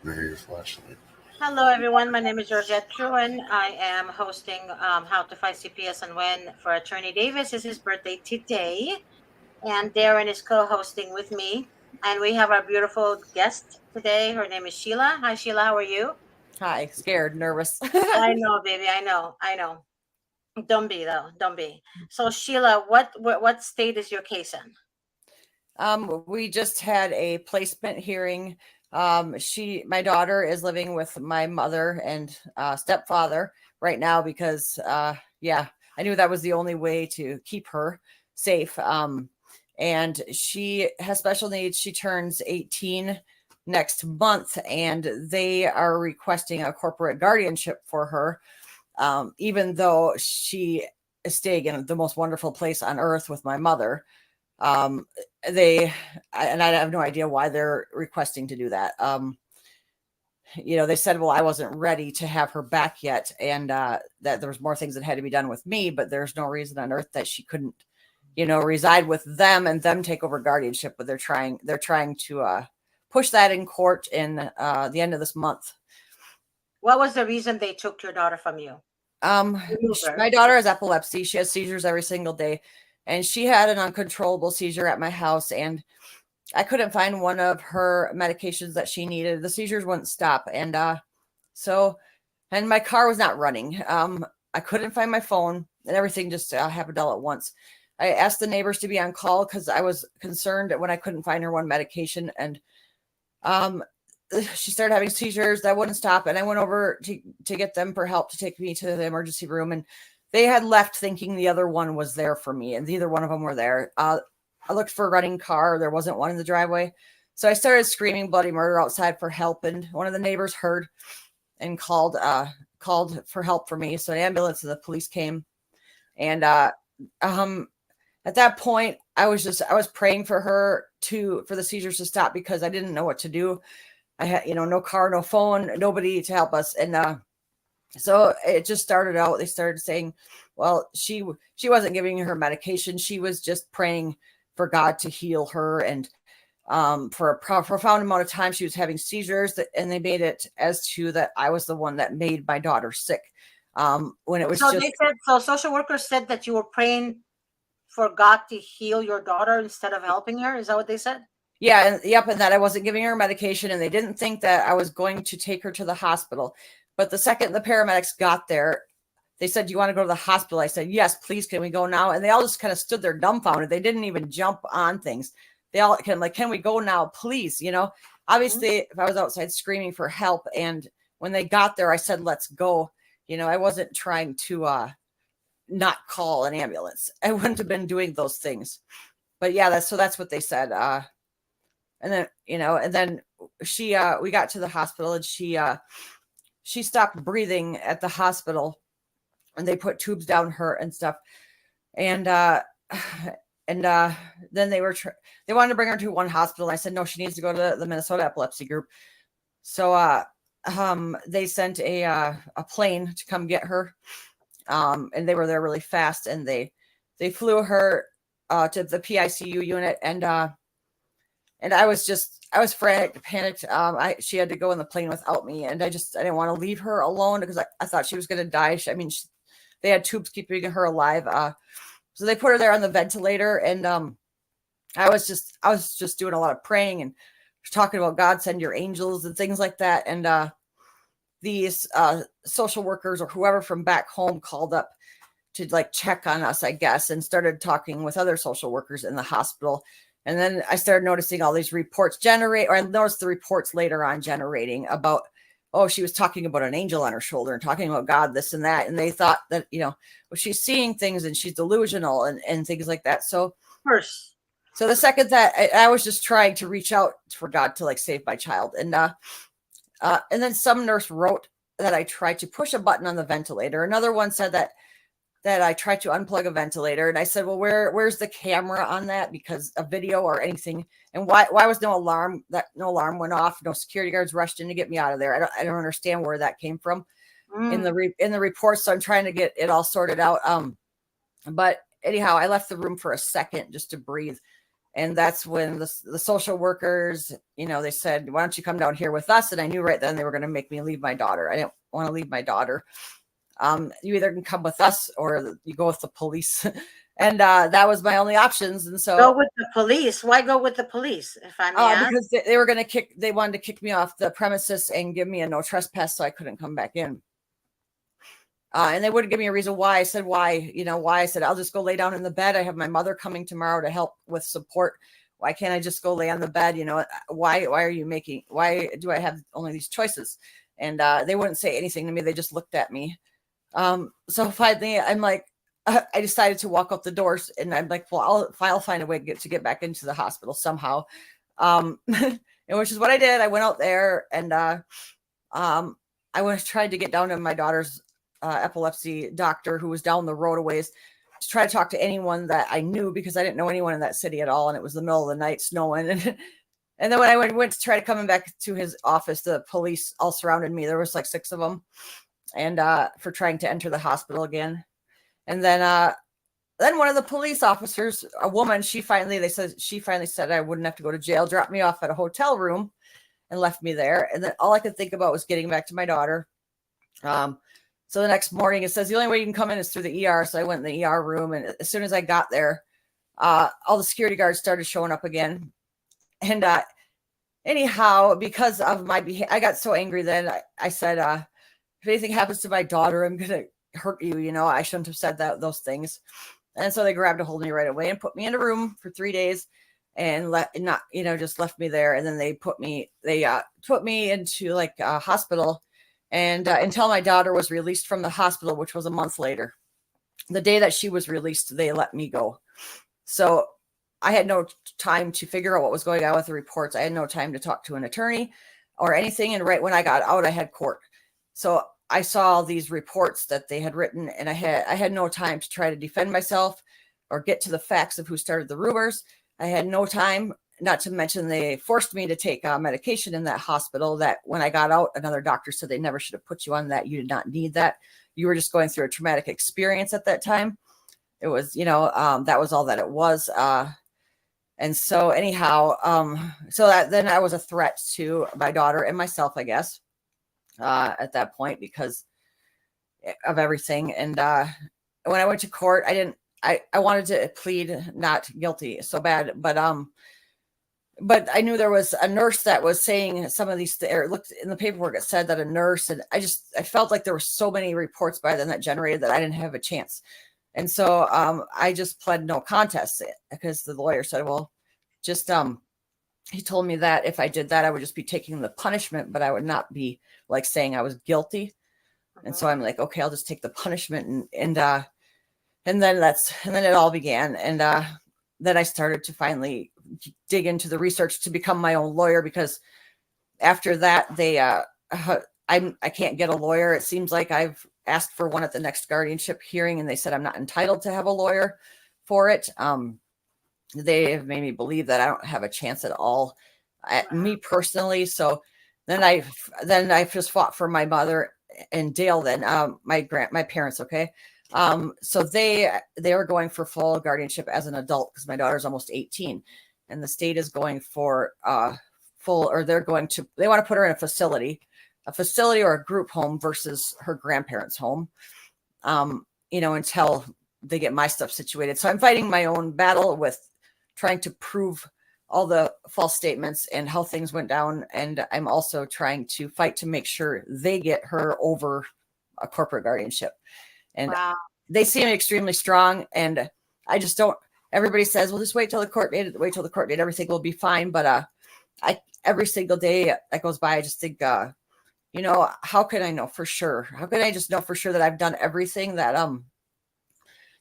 There your flashlight. Hello, everyone. My name is Georgette True, and I am hosting How to Fight CPS and Win for Attorney Davis. It's his birthday today, and Darren is co hosting with me. And we have our beautiful guest today. Her name is Sheila. Hi, Sheila. How are you? Hi, scared, nervous. I know, baby. I know. I know. Don't be, though. Don't be. So, Sheila, what state is your case in? We just had a placement hearing. My daughter is living with my mother and stepfather right now because, yeah, I knew that was the only way to keep her safe. And she has special needs. She turns 18 next month, and they are requesting a corporate guardianship for her, even though she is staying in the most wonderful place on earth with my mother. um and I have no idea why they're requesting to do that. They said, well, I wasn't ready to have her back yet, and that there was more things that had to be done with me, but there's no reason on earth that she couldn't reside with them and them take over guardianship. But they're trying to push that in court in the end of this month. What was the reason they took your daughter from you? Remove her. My daughter has epilepsy. She has seizures every single day, and she had an uncontrollable seizure at my house, and I couldn't find one of her medications that she needed. The seizures wouldn't stop, and so and my car was not running. I couldn't find my phone, and everything just happened all at once. I asked the neighbors to be on call because I was concerned when I couldn't find her one medication, and um, she started having seizures that wouldn't stop, and I went over to get them for help to take me to the emergency room, and they had left thinking the other one was there for me, and neither one of them were there. I looked for a running car. There wasn't one in the driveway. So I started screaming bloody murder outside for help, and one of the neighbors heard and called for help for me. So an ambulance and the police came, and um at that point I was praying for her for the seizures to stop because I didn't know what to do. I had, no car, no phone, nobody to help us. And so it just started out. They started saying, well, she wasn't giving her medication. She was just praying for God to heal her. And for a profound amount of time, she was having seizures, and they made it as to that I was the one that made my daughter sick. When it was So just, they said, so social workers said that you were praying for God to heal your daughter instead of helping her. Is that what they said? yeah, and yep, and that I wasn't giving her medication, and they didn't think that I was going to take her to the hospital. But the second the paramedics got there, they said, "Do you want to go to the hospital?" I said, "Yes, please. Can we go now?" And they all just kind of stood there dumbfounded. They didn't even jump on things. They all can we go now, please? Mhm. Obviously, if I was outside screaming for help, and when they got there, I said, "Let's go." I wasn't trying to not call an ambulance. I wouldn't have been doing those things. But yeah, that's what they said. And then we got to the hospital, and she stopped breathing at the hospital, and they put tubes down her and stuff. And and then they wanted to bring her to one hospital. I said no, she needs to go to the Minnesota Epilepsy Group. So they sent a plane to come get her. And they were there really fast, and they flew her to the PICU unit. And I was frantic, panicked. She had to go in the plane without me, and I didn't want to leave her alone because I thought she was going to die. They had tubes keeping her alive. So they put her there on the ventilator, and I was just doing a lot of praying and talking about God send your angels and things like that. And these social workers or whoever from back home called up to check on us, I guess, and started talking with other social workers in the hospital. And then I started noticing all these reports I noticed the reports later on generating about, oh, she was talking about an angel on her shoulder and talking about God, this and that. And they thought that, well, she's seeing things and she's delusional and things like that. So, Of course. so the second that I was just trying to reach out for God to save my child. And then some nurse wrote that I tried to push a button on the ventilator. Another one said that I tried to unplug a ventilator, and I said, "Well, where's the camera on that? Because a video or anything, and why was no alarm? No alarm went off. No security guards rushed in to get me out of there. I don't understand where that came from in Mm. the report. So I'm trying to get it all sorted out. But anyhow, I left the room for a second just to breathe, And that's when the social workers, they said, why don't you come down here with us? And I knew right then they were going to make me leave my daughter. I didn't want to leave my daughter. You either can come with us or you go with the police. And that was my only options. And so Go with the police. Why go with the police, if I may ask? because they were going to they wanted to kick me off the premises and give me a no trespass so I couldn't come back in. And they wouldn't give me a reason why. I said, why? Why? I said, I'll just go lay down in the bed. I have my mother coming tomorrow to help with support. Why can't I just go lay on the bed? Why do I have only these choices? And they wouldn't say anything to me. They just looked at me. So finally, I'm like, I decided to walk out the doors, and I'm like, well, I'll find a way to get back into the hospital somehow. And which is what I did. I went out there, and I tried to get down to my daughter's epilepsy doctor, who was down the road a ways, to try to talk to anyone that I knew, because I didn't know anyone in that city at all, and it was the middle of the night, snowing. And then when I went to try to come back to his office, the police all surrounded me. There was like 6 of them, and for trying to enter the hospital again. And then one of the police officers, a woman, she finally said I wouldn't have to go to jail, dropped me off at a hotel room and left me there. And then all I could think about was getting back to my daughter. So the next morning it says the only way you can come in is through the ER. So I went in the ER room, and as soon as I got there, all the security guards started showing up again. And anyhow, because of my behavior, I got so angry then. I said, if anything happens to my daughter, I'm going to hurt you. I shouldn't have said those things. And so they grabbed a hold of me right away and put me in a room for 3 days and just left me there. And then they put me into like a hospital, and until my daughter was released from the hospital, which was a month later. The day that she was released, they let me go. So I had no time to figure out what was going on with the reports. I had no time to talk to an attorney or anything. And right when I got out, I had court. So I saw these reports that they had written, and I had no time to try to defend myself or get to the facts of who started the rumors. I had no time, not to mention they forced me to take medication in that hospital that when I got out, another doctor said they never should have put you on that. You did not need that. You were just going through a traumatic experience at that time. It was, that was all that it was. And so anyhow, then I was a threat to my daughter and myself, I guess, at that point, because of everything. And when I went to court, I wanted to plead not guilty so bad, but I knew there was a nurse that was saying some of these, or looked in the paperwork, it said that a nurse, and I felt like there were so many reports by then that generated that I didn't have a chance. And so I just pled no contest, because the lawyer said, well, just, he told me that if I did that, I would just be taking the punishment, but I would not be like saying I was guilty. And so I'm like, okay, I'll just take the punishment. And then it all began. And then I started to finally dig into the research to become my own lawyer, because after that, I can't get a lawyer. It seems like I've asked for one at the next guardianship hearing, and they said I'm not entitled to have a lawyer for it. They have made me believe that I don't have a chance at all, me personally. So then I just fought for my mother and Dale. Then my parents. Okay. So they were going for full guardianship as an adult, because my daughter's almost 18, and the state is going for full, or they want to put her in a facility or a group home versus her grandparents' home, until they get my stuff situated. So I'm fighting my own battle with trying to prove all the false statements and how things went down. And I'm also trying to fight to make sure they get her over a corporate guardianship. And Wow. they seem extremely strong. And I just don't, everybody says, well, just wait till the court date, everything will be fine. But every single day that goes by, I just think, how can I know for sure? How can I just know for sure that I've done everything that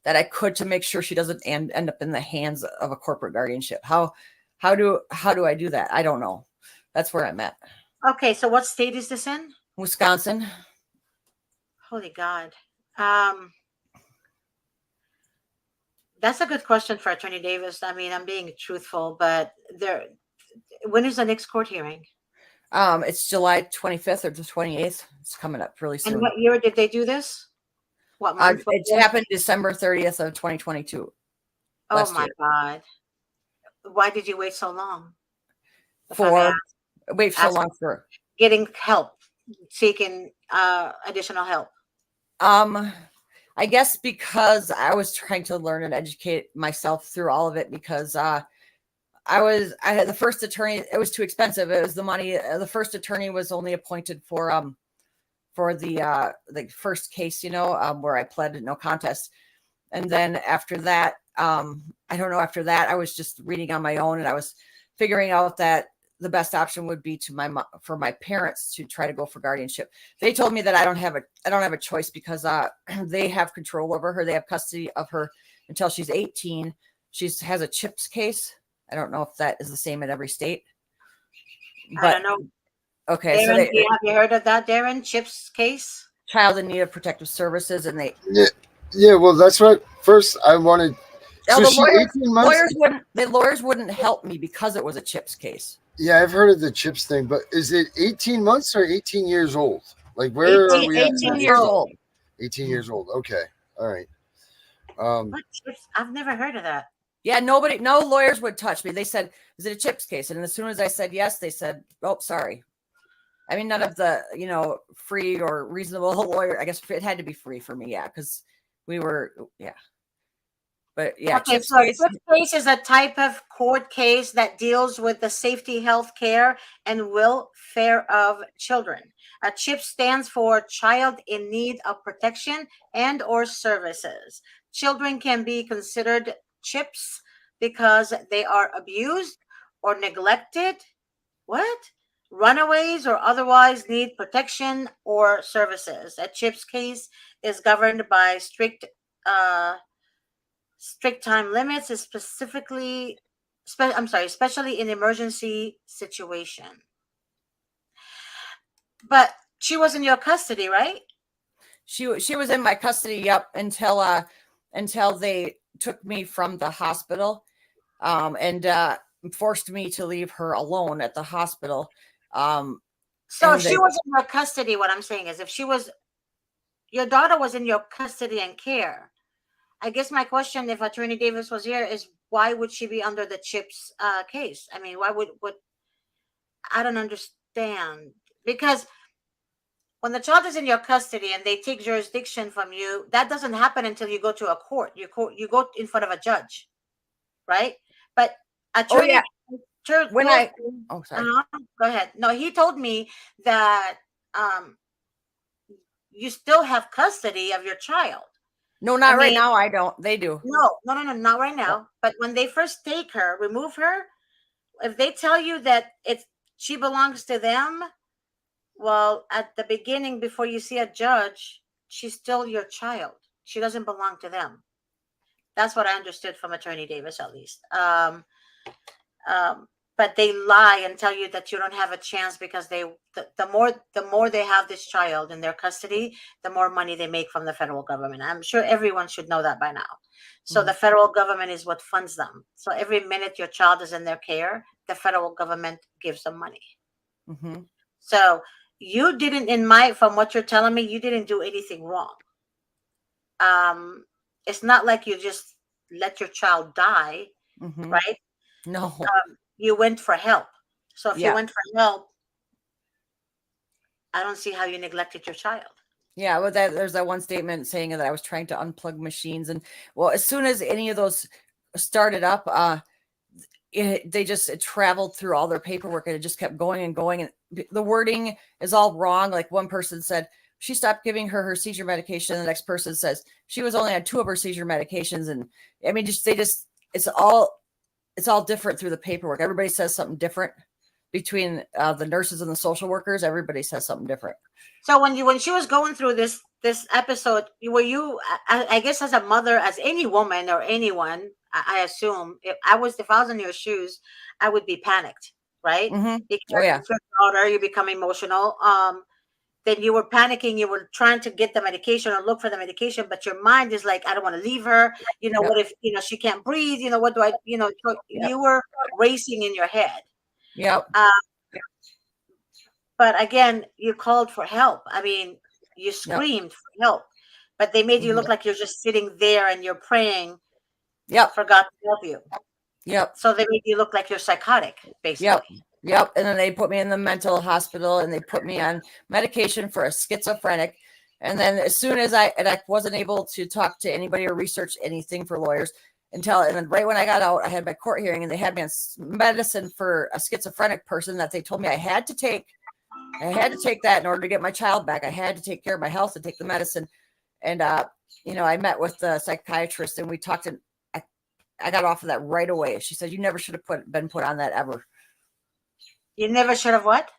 I could to make sure she doesn't end up in the hands of a corporate guardianship? How do I do that? I don't know. That's where I'm at. Okay, so what state is this in? Wisconsin. Holy God. That's a good question for Attorney Davis. I mean, I'm being truthful, but when is the next court hearing? It's July 25th or the 28th. It's coming up really soon. And what year did they do this? What month? It happened December 30th of 2022. Oh my God. Why did you wait so long? If I may for wait so ask, long for getting help, seeking additional help. um I guess because I was trying to learn and educate myself through all of it because I had the first attorney, it was too expensive. It was the money. The first attorney was only appointed for the first case, where I pled no contest. And then after that, I don't know, after that I was just reading on my own and I was figuring out that the best option would be for my parents to try to go for guardianship. They told me that I don't have a choice because they have control over her. They have custody of her until she's 18. She has a CHIPS case. I don't know if that is the same in every state, I but don't know. okay. So Darren, they have you heard of that, Darren? Chip's case? child in need of protective services, and they Yeah, yeah. Well, that's what first I wanted. now So the she 18 months. lawyers wouldn't help me because it was a CHIPS case. Yeah, I've heard of the chips thing, but is it 18 months or 18 years old? Like, where are 18, we at in 18 that Years age? old. old. 18 years old. Okay. All right. Um, What chips? I've never heard of that. Yeah, no lawyers would touch me. They said, "Is it a CHIPS case?" And as soon as I said yes, they said, "Oh, sorry." I mean, none of the free or reasonable lawyer. I guess it had to be free for me, yeah, because we were, yeah. But yeah, Okay, CHIPS so a case. chip case is a type of court case that deals with the safety, health care, and welfare of children. A CHIP stands for Child in Need of Protection and or Services. Children can be considered CHIPs because they are abused or neglected. What? Runaways or otherwise need protection or services. A CHIPS case is governed by uh, strict time limits is especially in emergency situation. But she was in your custody, right? She was in my custody, yep, until they took me from the hospital, and forced me to leave her alone at the hospital. So And she they was in your custody. What I'm saying is, if your daughter was in your custody and care, I guess my question, if Attorney Davis was here, is why would she be under the CHIPS case? I mean, why would I don't understand, because when the child is in your custody and they take jurisdiction from you, that doesn't happen until you go to a court. You go in front of a judge, right? But oh yeah, attorney when told, I oh sorry. go ahead. No, he told me that um, you still have custody of your child. No, I not right mean, now. I don't. They do. no, not right now. But when they first take her, remove her, if they tell you that she belongs to them, well, at the beginning, before you see a judge, she's still your child. She doesn't belong to them. That's what I understood from Attorney Davis, at least. Um, but they lie and tell you that you don't have a chance because the more they have this child in their custody, the more money they make from the federal government. I'm sure everyone should know that by now. So the federal government is what funds them. So every minute your child is in their care, the federal government gives them money. Mm-hmm. So you didn't, from what you're telling me, you didn't do anything wrong. It's not like you just let your child die, Mm-hmm. right? No. You went for help. So if you Yeah. went for help, I don't see how you neglected your child. Yeah, well, there's that one statement saying that I was trying to unplug machines, and well, as soon as any of those started up, they just it traveled through all their paperwork, and it just kept going and going, and the wording is all wrong. Like one person said, she stopped giving her seizure medication. The next person says she was only on 2 of her seizure medications, and I mean, it's all different through the paperwork. Everybody says something different between the nurses and the social workers. Everybody says something different. So when she was going through this episode, were you? I guess as a mother, as any woman or anyone, I assume if I was in your shoes, I would be panicked, right? Mm-hmm. Oh Because yeah. it's your daughter, you become emotional. Then you were panicking. You were trying to get the medication or look for the medication, but your mind is like, I don't want to leave her. Yep. What if she can't breathe? What do I? So Yep. you were racing in your head. Yep. But again, you called for help. I mean, you Yep. screamed for help, but they made you look like you're just sitting there and you're praying Yep. for God to help you. Yep. So they made you look like you're psychotic, basically. Yep. Yep. And then they put me in the mental hospital and they put me on medication for a schizophrenic. And then as soon as I wasn't able to talk to anybody or research anything for lawyers and then right when I got out, I had my court hearing and they had me on medicine for a schizophrenic person that they told me I had to take. I had to take that in order to get my child back. I had to take care of my health and take the medicine. And, I met with the psychiatrist and we talked and I got off of that right away. She said, you never should have been put on that ever. You never should have what?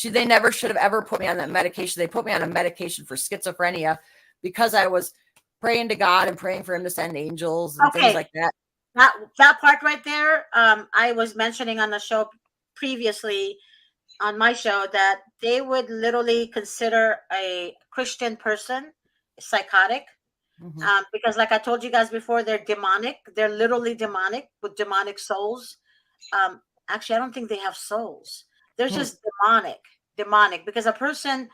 They never should have ever put me on that medication. They put me on a medication for schizophrenia because I was praying to God and praying for him to send angels and things like that. That part right there, I was mentioning on the show previously on my show that they would literally consider a Christian person psychotic. Because like I told you guys before, they're demonic. They're literally demonic with demonic souls. Actually, I don't think they have souls. They're just demonic because a person,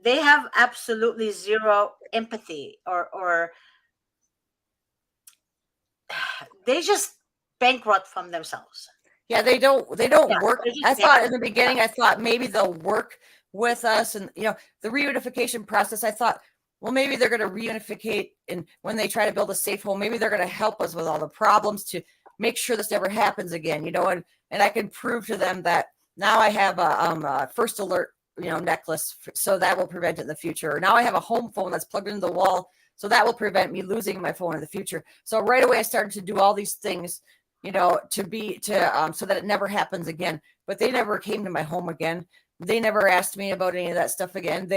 they have absolutely zero empathy or they just bankrupt from themselves. Yeah, they don't work. I thought in the beginning, I thought maybe they'll work with us and, the reunification process. I thought, well, maybe they're going to reunificate and when they try to build a safe home, maybe they're going to help us with all the problems to make sure this never happens again, and I can prove to them that now I have a first alert, necklace. So that will prevent it in the future. Now I have a home phone that's plugged into the wall. So that will prevent me losing my phone in the future. So right away, I started to do all these things, so that it never happens again. But they never came to my home again. They never asked me about any of that stuff again.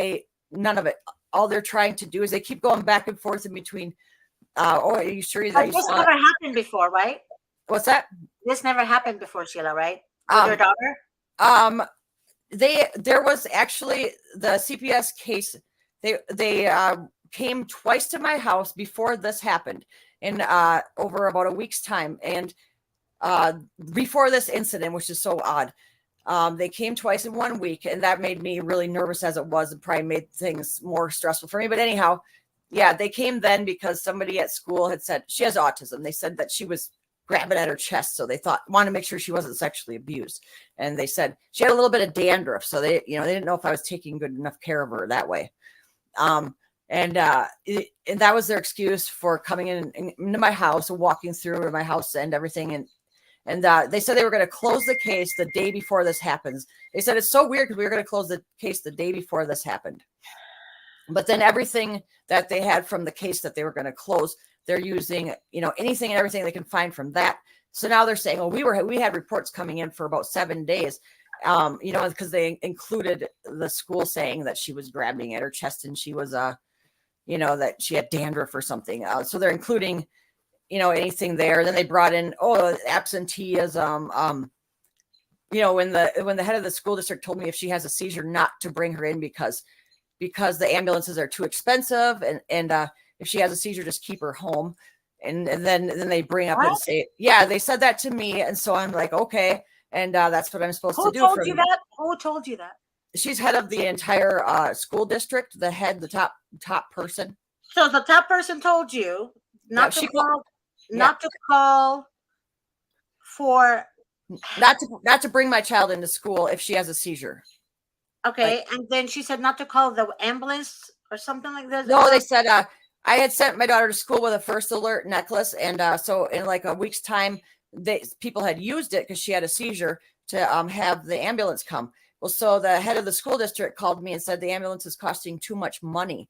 None of it. All they're trying to do is they keep going back and forth in between. Are you sure that this never happened before, right? What's that? This never happened before, Sheila, right? With your daughter? There was actually the CPS case. They came twice to my house before this happened in over about a week's time. And before this incident, which is so odd, they came twice in 1 week, and that made me really nervous as it was and probably made things more stressful for me. But anyhow, yeah, they came then because somebody at school had said she has autism. They said that she was grabbing at her chest. So they wanted to make sure she wasn't sexually abused. And they said she had a little bit of dandruff. So they didn't know if I was taking good enough care of her that way. And that was their excuse for coming into my house and walking through my house and everything. And they said they were going to close the case the day before this happens. They said it's so weird because we were going to close the case the day before this happened. But then everything that they had from the case that they were going to close, they're using, anything and everything they can find from that. So now they're saying, well, we had reports coming in for about 7 days, because they included the school saying that she was grabbing at her chest and she was, that she had dandruff or something. So they're including, anything there. Then they brought in, absenteeism. When the head of the school district told me if she has a seizure, not to bring her in because the ambulances are too expensive. And if she has a seizure, just keep her home. And then they bring up and say, yeah, they said that to me. And so I'm like, okay. And that's what I'm supposed to do. Who told you that? Who told you that? She's head of the entire school district, the top person. So the top person told you not to call for not to bring my child into school if she has a seizure. Okay. And then she said not to call the ambulance or something like that. No, they said, I had sent my daughter to school with a first alert necklace. And so in like a week's time, people had used it because she had a seizure to have the ambulance come. Well, so the head of the school district called me and said the ambulance is costing too much money.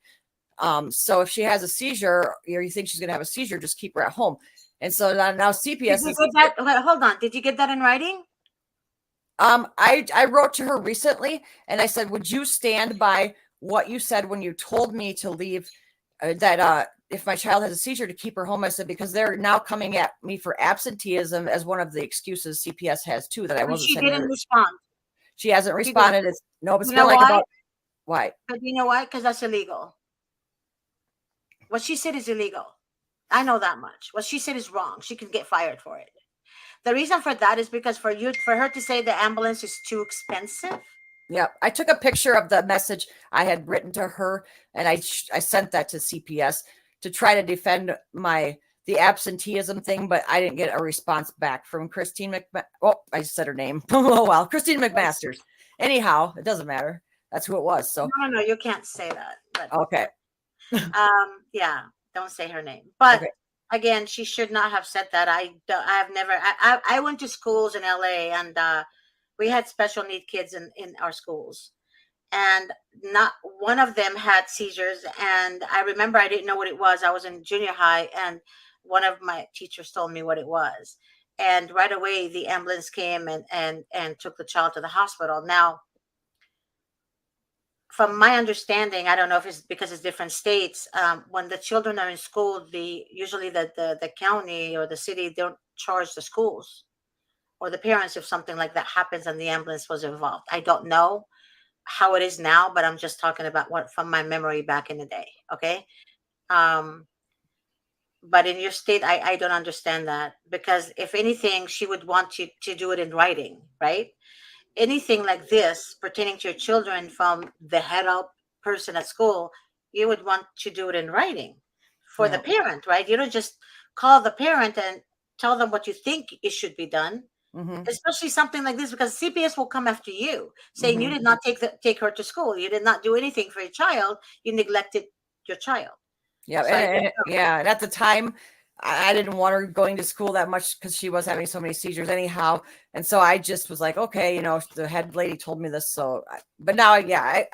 So if she has a seizure or you think she's going to have a seizure, just keep her at home. And so now CPS is... Hold on. Did you get that in writing? I wrote to her recently and I said, would you stand by what you said when you told me to leave that if my child has a seizure to keep her home? I said, because they're now coming at me for absenteeism as one of the excuses CPS has too, that I wasn't. She didn't respond. She hasn't responded. It's been like why? about why? But you know why? Because that's illegal. What she said is illegal. I know that much. What she said is wrong. She can get fired for it. The reason for that is because for her to say the ambulance is too expensive. Yeah, I took a picture of the message I had written to her, and I sent that to CPS to try to defend my the absenteeism thing, but I didn't get a response back from Christine Oh, I just said her name. Oh, well, Christine McMasters. Anyhow, it doesn't matter. That's who it was. So, No, you can't say that. But, okay. yeah, don't say her name. But Okay. again, she should not have said that. I've never. I went to schools in LA, and we had special need kids in our schools, and not one of them had seizures. And I remember I didn't know what it was. I was in junior high, and one of my teachers told me what it was, and right away the ambulance came and took the child to the hospital. Now, from my understanding, I don't know if it's because it's different states. When the children are in school, usually the county or the city don't charge the schools or the parents if something like that happens and the ambulance was involved. I don't know how it is now, but I'm just talking about what from my memory back in the day. Okay. Um, but in your state, I don't understand that, because if anything, she would want you to do it in writing, right? Anything like this pertaining to your children from the head up person at school, you would want to do it in writing for the parent, right? You don't just call the parent and tell them what you think it should be done, especially something like this, because CPS will come after you saying you did not take her to school, you did not do anything for your child, you neglected your child. Yeah, So and at the time, I didn't want her going to school that much because she was having so many seizures anyhow, and so I just was like, okay, the head lady told me this, so. But now, yeah,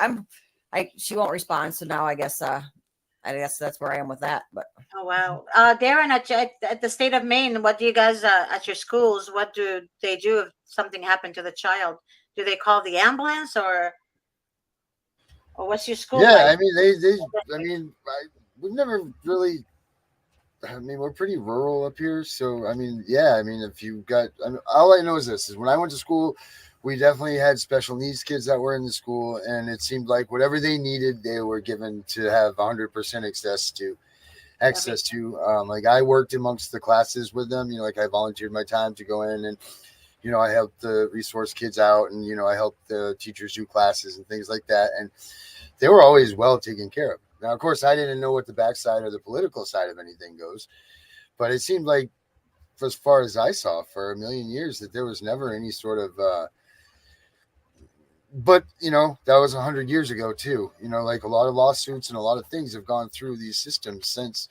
she won't respond, so now I guess that's where I am with that. But oh wow, Darren, at the state of Maine, what do you guys at your schools? What do they do if something happened to the child? Do they call the ambulance, or what's your school Yeah, like? I mean, we've never really. I mean, we're pretty rural up here, so I mean, yeah, I mean, if you got, I mean, all I know is this: is when I went to school, we definitely had special needs kids that were in the school, and it seemed like whatever they needed, they were given to have 100% access to. Like I worked amongst the classes with them. Like I volunteered my time to go in and I helped the resource kids out, and I helped the teachers do classes and things like that, and they were always well taken care of. Now, of course, I didn't know what the backside or the political side of anything goes, but it seemed like, as far as I saw, for a million years, that there was never any sort of. But that was 100 years ago too. Like a lot of lawsuits and a lot of things have gone through these systems since.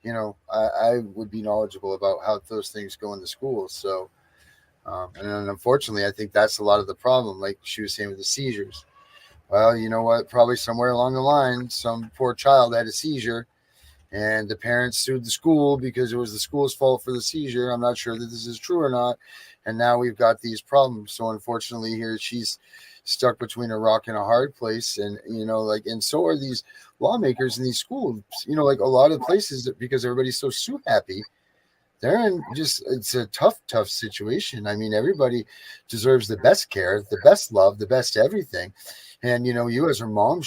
I would be knowledgeable about how those things go in the schools. So, and unfortunately, I think that's a lot of the problem. Like she was saying with the seizures. Well, you know what? Probably somewhere along the line, some poor child had a seizure, and the parents sued the school because it was the school's fault for the seizure. I'm not sure that this is true or not. And now we've got these problems. So unfortunately, here she's stuck between a rock and a hard place. And, and so are these lawmakers in these schools, like a lot of places, because everybody's so sue happy. They're in it's a tough situation. I mean, everybody deserves the best care, the best love, the best everything. And, you as her mom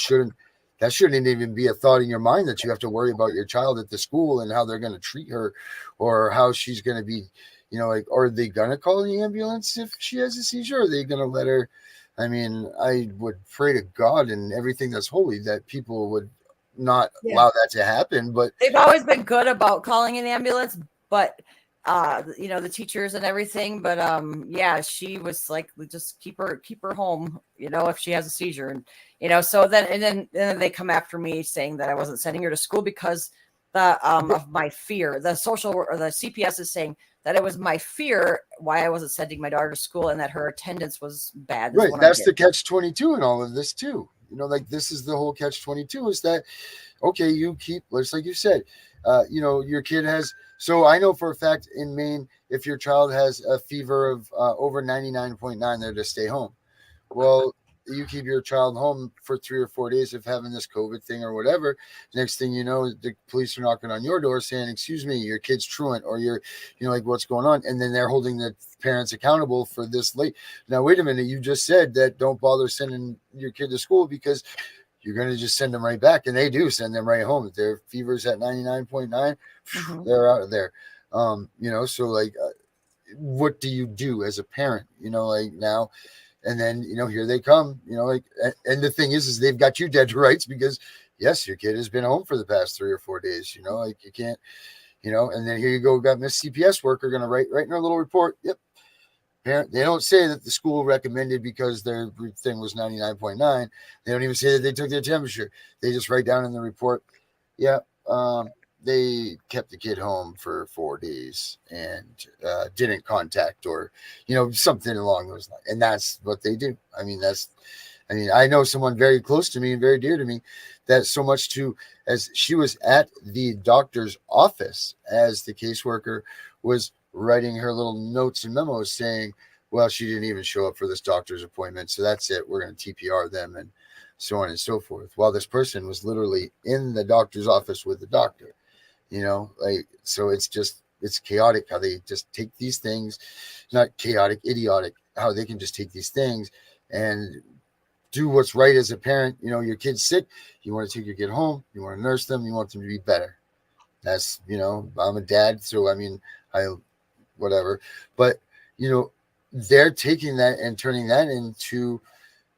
that shouldn't even be a thought in your mind, that you have to worry about your child at the school and how they're going to treat her, or how she's going to be, like, are they going to call the ambulance if she has a seizure? Or are they going to let her? I mean, I would pray to God and everything that's holy that people would not allow that to happen. But they've always been good about calling an ambulance, but the teachers and everything, but she was like, just keep her home, if she has a seizure, and so then they come after me saying that I wasn't sending her to school because of my fear. The social or the CPS is saying that it was my fear why I wasn't sending my daughter to school, and that her attendance was bad. Right, that's the catch-22 in all of this too. Like this is the whole catch-22, is that okay, you keep, just like you said, your kid has. So I know for a fact in Maine, if your child has a fever of over 99.9, they're to stay home. Well, you keep your child home for 3 or 4 days of having this COVID thing or whatever. Next thing you know, the police are knocking on your door saying, excuse me, your kid's truant, or you're, like, what's going on? And then they're holding the parents accountable for this late. Now, wait a minute. You just said that don't bother sending your kid to school because you're going to just send them right back. And they do send them right home. If their fever's at 99.9, they're out of there. So like, what do you do as a parent, like now? And then, here they come, and the thing is they've got you dead to rights because yes, your kid has been home for the past 3 or 4 days, like you can't, And then here you go, got Miss CPS worker going to write in her little report. Yep. Parent, they don't say that the school recommended because their thing was 99.9. They don't even say that they took their temperature. They just write down in the report, yeah, they kept the kid home for 4 days and didn't contact or, something along those lines. And that's what they do. I know someone very close to me and very dear to me that so much to as she was at the doctor's office as the caseworker was writing her little notes and memos saying, well, she didn't even show up for this doctor's appointment. So that's it. We're going to TPR them and so on and so forth. While this person was literally in the doctor's office with the doctor, so it's chaotic how they just take these things, not chaotic, idiotic, how they can just take these things and do what's right as a parent. Your kid's sick. You want to take your kid home. You want to nurse them. You want them to be better. That's, I'm a dad. So, whatever. But, they're taking that and turning that into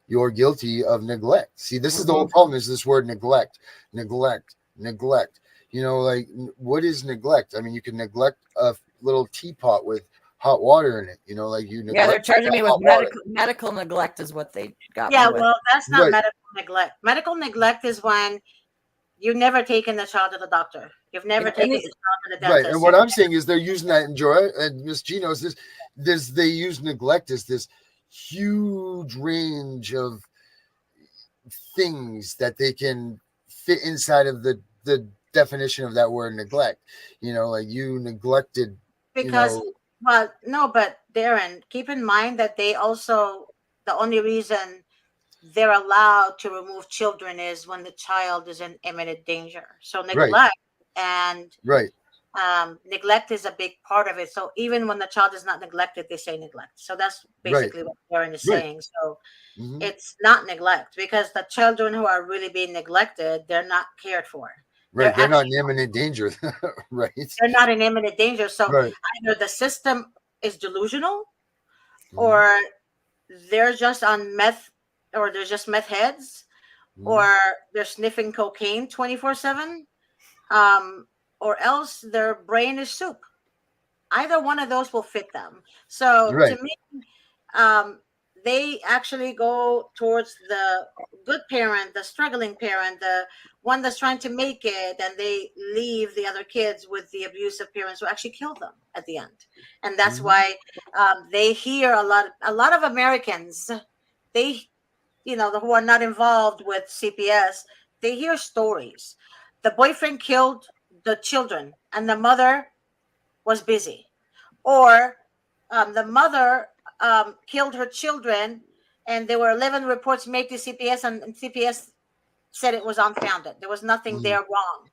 you're guilty of neglect. See, this is the whole problem is this word neglect. What is neglect? You can neglect a little teapot with hot water in it, Yeah, they're charging me with medical neglect is what they got. Yeah, me with. well, that's not medical neglect. Medical neglect is when you've never taken the child to the doctor. You've never taken the child to the dentist. Right, and what I'm saying is they're using that in Joy and Miss G knows this. They use neglect as this huge range of things that they can fit inside of the definition of that word neglect. You neglected because. Well, no, but Darren, keep in mind that they also, the only reason they're allowed to remove children is when the child is in imminent danger. So neglect and neglect is a big part of it. So even when the child is not neglected, they say neglect. So that's basically what Darren is saying. So it's not neglect because the children who are really being neglected, they're not cared for. Right, they're not in imminent danger, right? They're not in imminent danger. So either the system is delusional, or they're just on meth, or they're just meth heads, or they're sniffing cocaine 24/7, or else their brain is soup. Either one of those will fit them. So to me, they actually go towards the good parent, the struggling parent, the one that's trying to make it, and they leave the other kids with the abusive parents who actually kill them at the end. And that's why they hear a lot of Americans, they, who are not involved with CPS, they hear stories. The boyfriend killed the children and the mother was busy, or the mother killed her children, and there were 11 reports made to CPS, and CPS said it was unfounded. There was nothing there wrong.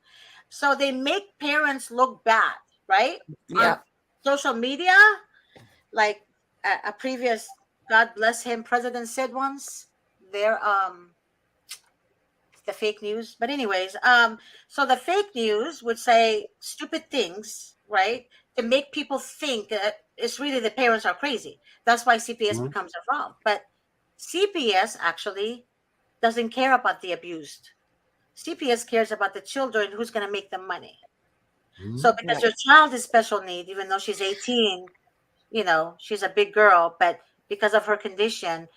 So they make parents look bad, right? Yeah. On social media, like a previous, God bless him, president said once, they're the fake news. But anyways, so the fake news would say stupid things, right? To make people think that it's really the parents are crazy. That's why CPS becomes involved. But CPS actually doesn't care about the abused. CPS cares about the children who's going to make them money. So because your child is special need, even though she's 18, she's a big girl, but because of her condition,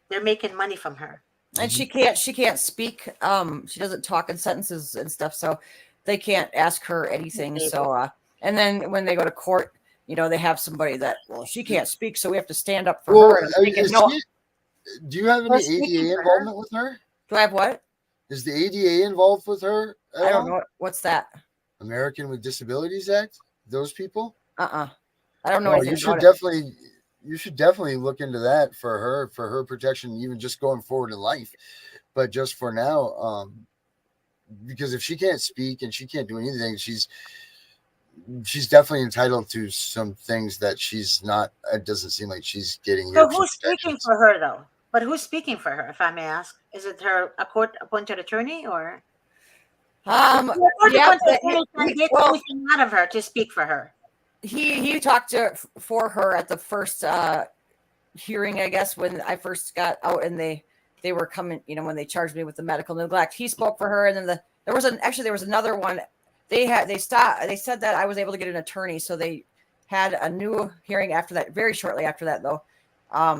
they're making money from her. And she can't speak. She doesn't talk in sentences and stuff, so they can't ask her anything. So and then when they go to court, they have somebody that, well, she can't speak, so we have to stand up for her. Do you have any ADA involvement with her? Do I have what? Is the ADA involved with her? I don't know. What's that? American with Disabilities Act? Those people? I don't know. You should definitely look into that for her protection, even just going forward in life. But just for now, because if she can't speak and she can't do anything, she's definitely entitled to some things that she's not. It doesn't seem like she's getting. So who's speaking for her, though? But who's speaking for her, if I may ask? Is it a court-appointed attorney, or? Out of her to speak for her. He talked for her at the first hearing, I guess, when I first got out, and they were coming. When they charged me with the medical neglect, he spoke for her, and then there was another one. they said that I was able to get an attorney, so they had a new hearing after that, very shortly after that though,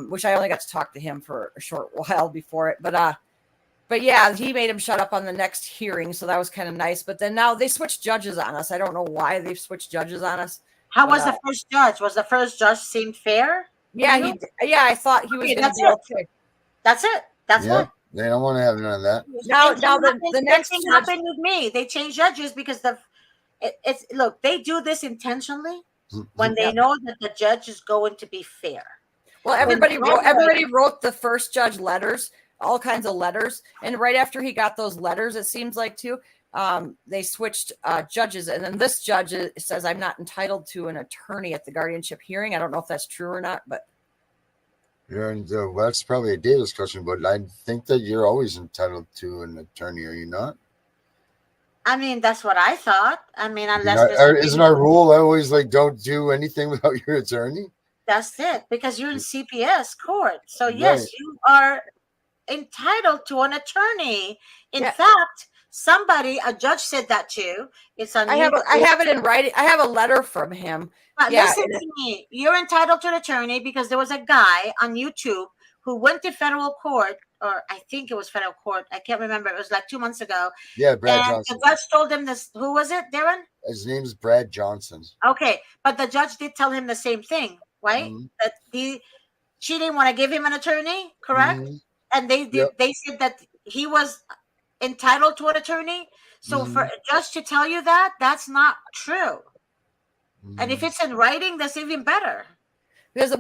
which I only got to talk to him for a short while before it. But yeah, he made him shut up on the next hearing, so that was kind of nice. But then now they switched judges on us. I don't know why they've switched judges on us. How But, was the first judge? Was the first judge seemed fair? yeah, I thought he was Okay, going to that's be it. okay. That's it. That's Yeah, it. they don't want to have none of that. Now Same the thing next thing judge, happened with me. They changed judges because it's look, they do this intentionally when they Yep. know that the judge is going to be fair. well, When everybody wrote the first judge letters, all kinds of letters, and right after he got those letters, it seems like too, they switched judges, and then this judge says I'm not entitled to an attorney at the guardianship hearing. I don't know if that's true or not, but Yeah, and well, that's probably a Davis question, but I think that you're always entitled to an attorney, are you not? I mean, that's what I thought. I mean, You unless know, there's isn't our rule always like don't do anything without your attorney? that's it, because you're in CPS court. So Right. yes, you are entitled to an attorney. In Yeah. fact, a judge said that too. It's on I have it in writing. I have a letter from him. Yeah, listen to me. You're entitled to an attorney because there was a guy on YouTube who went to federal court, or I think it was federal court. I can't remember. It was like 2 months ago. Yeah, Brad And Johnson. the judge told him this. Who was it, Darren? His name's Brad Johnson. Okay, but the judge did tell him the same thing, right? Mhm. That she didn't want to give him an attorney, correct? Mhm. And they did. Yep. They said that he was entitled to an attorney. So for Mhm. a judge to tell you that, that's not true. And if Mhm. it's in writing, that's even better. because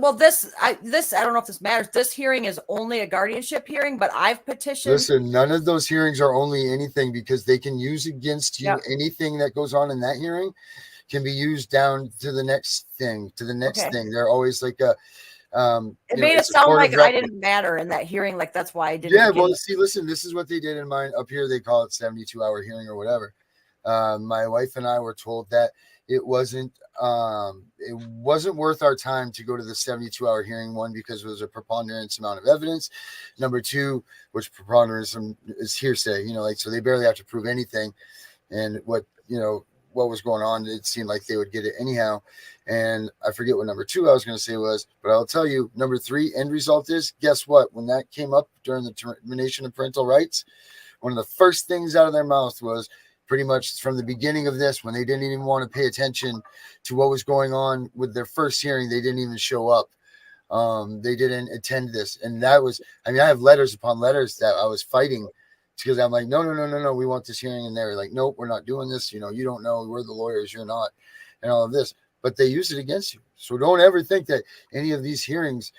I don't know if this matters. This hearing is only a guardianship hearing, but I've petitioned. Listen, none of those hearings are only anything because they can use against you Yep. anything that goes on in that hearing can be used down to the next thing, Okay. thing. They're always like a It made it it's a sound court like of I record. didn't matter in that hearing. Like that's why I didn't. Yeah, get well, it. see, listen, this is what they did in mine. Up here, they call it 72-hour hearing or whatever. My wife and I were told that it wasn't worth our time to go to the 72-hour hearing, one, because it was a preponderance amount of evidence. Number two, which preponderance is hearsay, so they barely have to prove anything. And what was going on, it seemed like they would get it anyhow. And I forget what number two I was going to say was, but I'll tell you, number three, end result is, guess what? When that came up during the termination of parental rights, one of the first things out of their mouth was pretty much from the beginning of this, when they didn't even want to pay attention to what was going on with their first hearing, they didn't even show up. They didn't attend this. And that was, I have letters upon letters that I was fighting because I'm like, no, we want this hearing. And they're like, nope, we're not doing this. You don't know, we're the lawyers, you're not, and all of this. But they use it against you. So don't ever think that any of these hearings,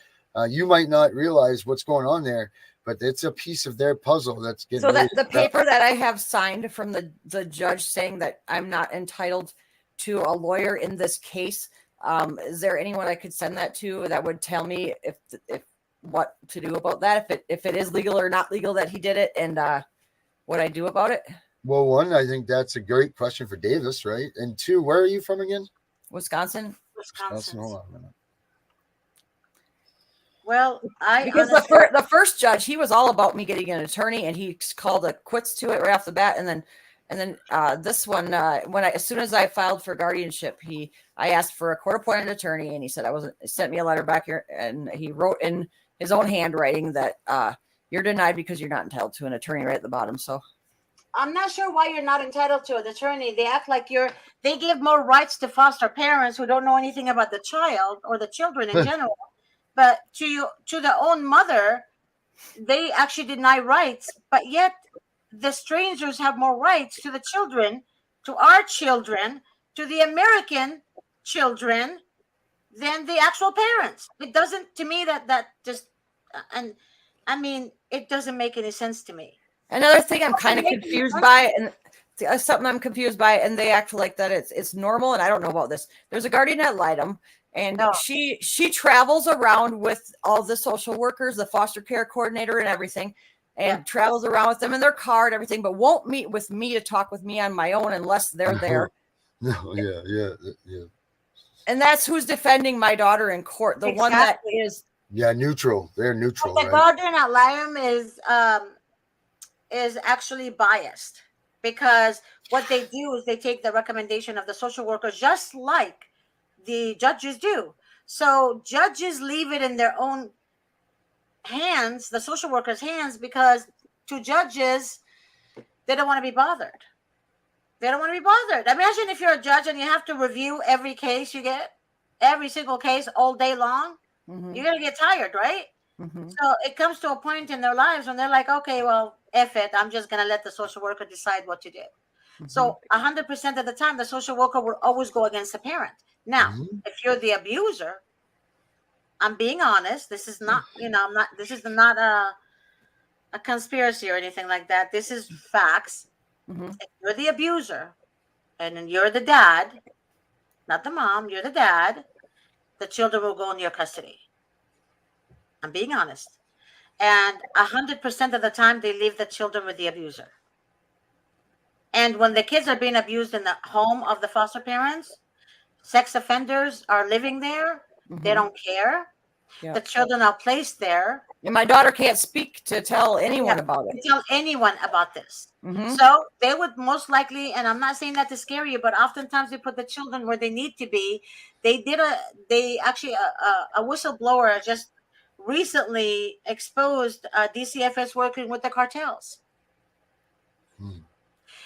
you might not realize what's going on there, but it's a piece of their puzzle that's getting. So that the paper that I have signed from the judge saying that I'm not entitled to a lawyer in this case. Is there anyone I could send that to that would tell me if what to do about that? If it is legal or not legal that he did it, and what I do about it? Well, one, I think that's a great question for Davis, right? And two, where are you from again? Wisconsin. Hold on a minute. Well, because the first judge, he was all about me getting an attorney, and he called a quits to it right off the bat. And then this one, as soon as I filed for guardianship, I asked for a court-appointed attorney, and he said sent me a letter back here, and he wrote in his own handwriting that you're denied because you're not entitled to an attorney right at the bottom. So I'm not sure why you're not entitled to an attorney. They act like they give more rights to foster parents who don't know anything about the child or the children in general. But to the own mother, they actually deny rights. But yet the strangers have more rights to the children, to our children, to the American children than the actual parents. It doesn't, to me, that just, and I mean, it doesn't make any sense to me. Another thing I'm kind of confused by, and something I'm confused by, and they act like that it's normal, and I don't know about this. There's a guardian ad litem, and she travels around with all the social workers, the foster care coordinator, and everything, and travels around with them in their car and everything, but won't meet with me to talk with me on my own unless they're there. No, yeah. And that's who's defending my daughter in court. The one that is neutral. They're neutral. But the guardian ad litem is actually biased. because what they do is they take the recommendation of the social workers, just like the judges do. So judges leave it in their own hands, the social workers' hands, because to judges, they don't want to be bothered. They don't want to be bothered. Imagine if you're a judge and you have to review every case you get, every single case all day long. You're going to get tired, right? So it comes to a point in their lives when they're like, okay, well, F it. I'm just going to let the social worker decide what to do. So 100% of the time, the social worker will always go against the parent. Now, if you're the abuser, I'm being honest. This is not, this is not a conspiracy or anything like that. This is facts. If you're the abuser and then you're the dad, not the mom, you're the dad, the children will go in your custody. I'm being honest. And 100% of the time, they leave the children with the abuser. And when the kids are being abused in the home of the foster parents, sex offenders are living there. They don't care. The children are placed there. And my daughter can't speak to tell anyone about it. Tell anyone about this. So they would most likely, and I'm not saying that to scare you, but oftentimes they put the children where they need to be. A whistleblower just recently exposed DCFS working with the cartels.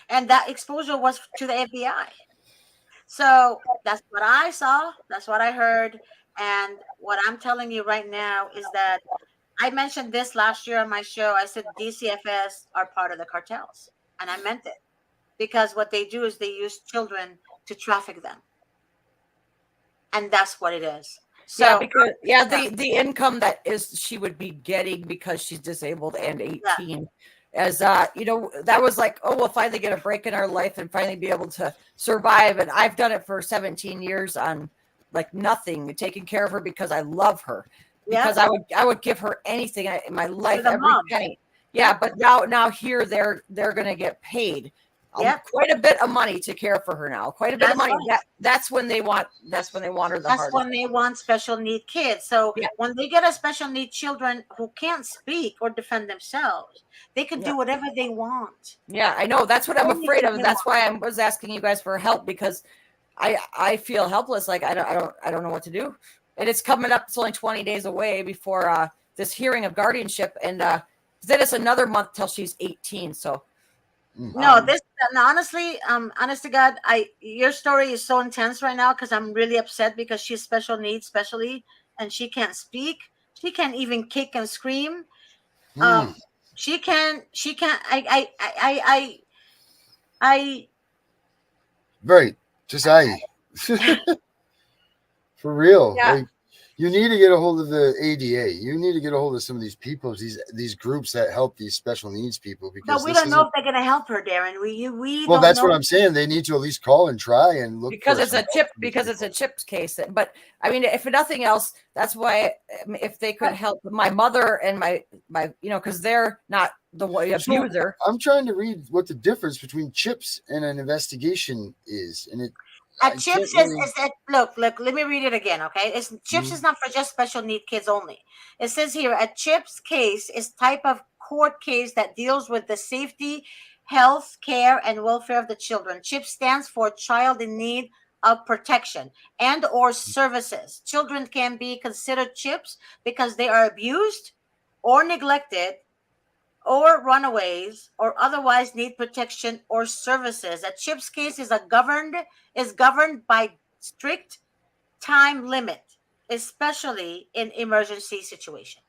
And that exposure was to the FBI. So that's what I saw. That's what I heard. And what I'm telling you right now is that I mentioned this last year on my show. I said DCFS are part of the cartels. And I meant it. Because what they do is they use children to traffic them. And that's what it is. So the income that is she would be getting because she's disabled and 18 as that was like, oh, we'll finally get a break in our life and finally be able to survive. And I've done it for 17 years on like nothing, taking care of her because I love her. Because I would give her anything in my life, every penny. Yeah, but now here they're going to get paid quite a bit of money to care for her now. Quite a bit of money. Right. That's when they want. That's when they want her. That's when they want special need kids. So when they get a special need children who can't speak or defend themselves, they can do whatever they want. Yeah, I know. That's what I'm afraid of. That's why I was asking you guys for help, because I feel helpless. Like I don't know what to do. And it's coming up. It's only 20 days away before this hearing of guardianship, and then it's another month till she's 18. So. Honestly, honest to God, your story is so intense right now because I'm really upset because she's special needs, especially, and she can't speak. She can't even kick and scream. She can't. Right. Just for real. Yeah. Like, you need to get a hold of the ADA. You need to get a hold of some of these people, these groups that help these special needs people. Because we don't know if they're going to help her, Darren. Well, that's what I'm saying. They need to at least call and try and look. Because it's a CHIPS case. But I mean, if nothing else, that's why if they could help my mother and my because they're not the abuser. I'm trying to read what the difference between CHIPS and an investigation is, and it. CHIPS look, let me read it again, okay? CHIPS is not for just special need kids only. It says here, a CHIPS case is type of court case that deals with the safety, health, care, and welfare of the children. CHIPS stands for Child in Need of Protection and or Services. Children can be considered CHIPS because they are abused or neglected or runaways, or otherwise need protection or services. A CHIPS case is governed by strict time limit, especially in emergency situation.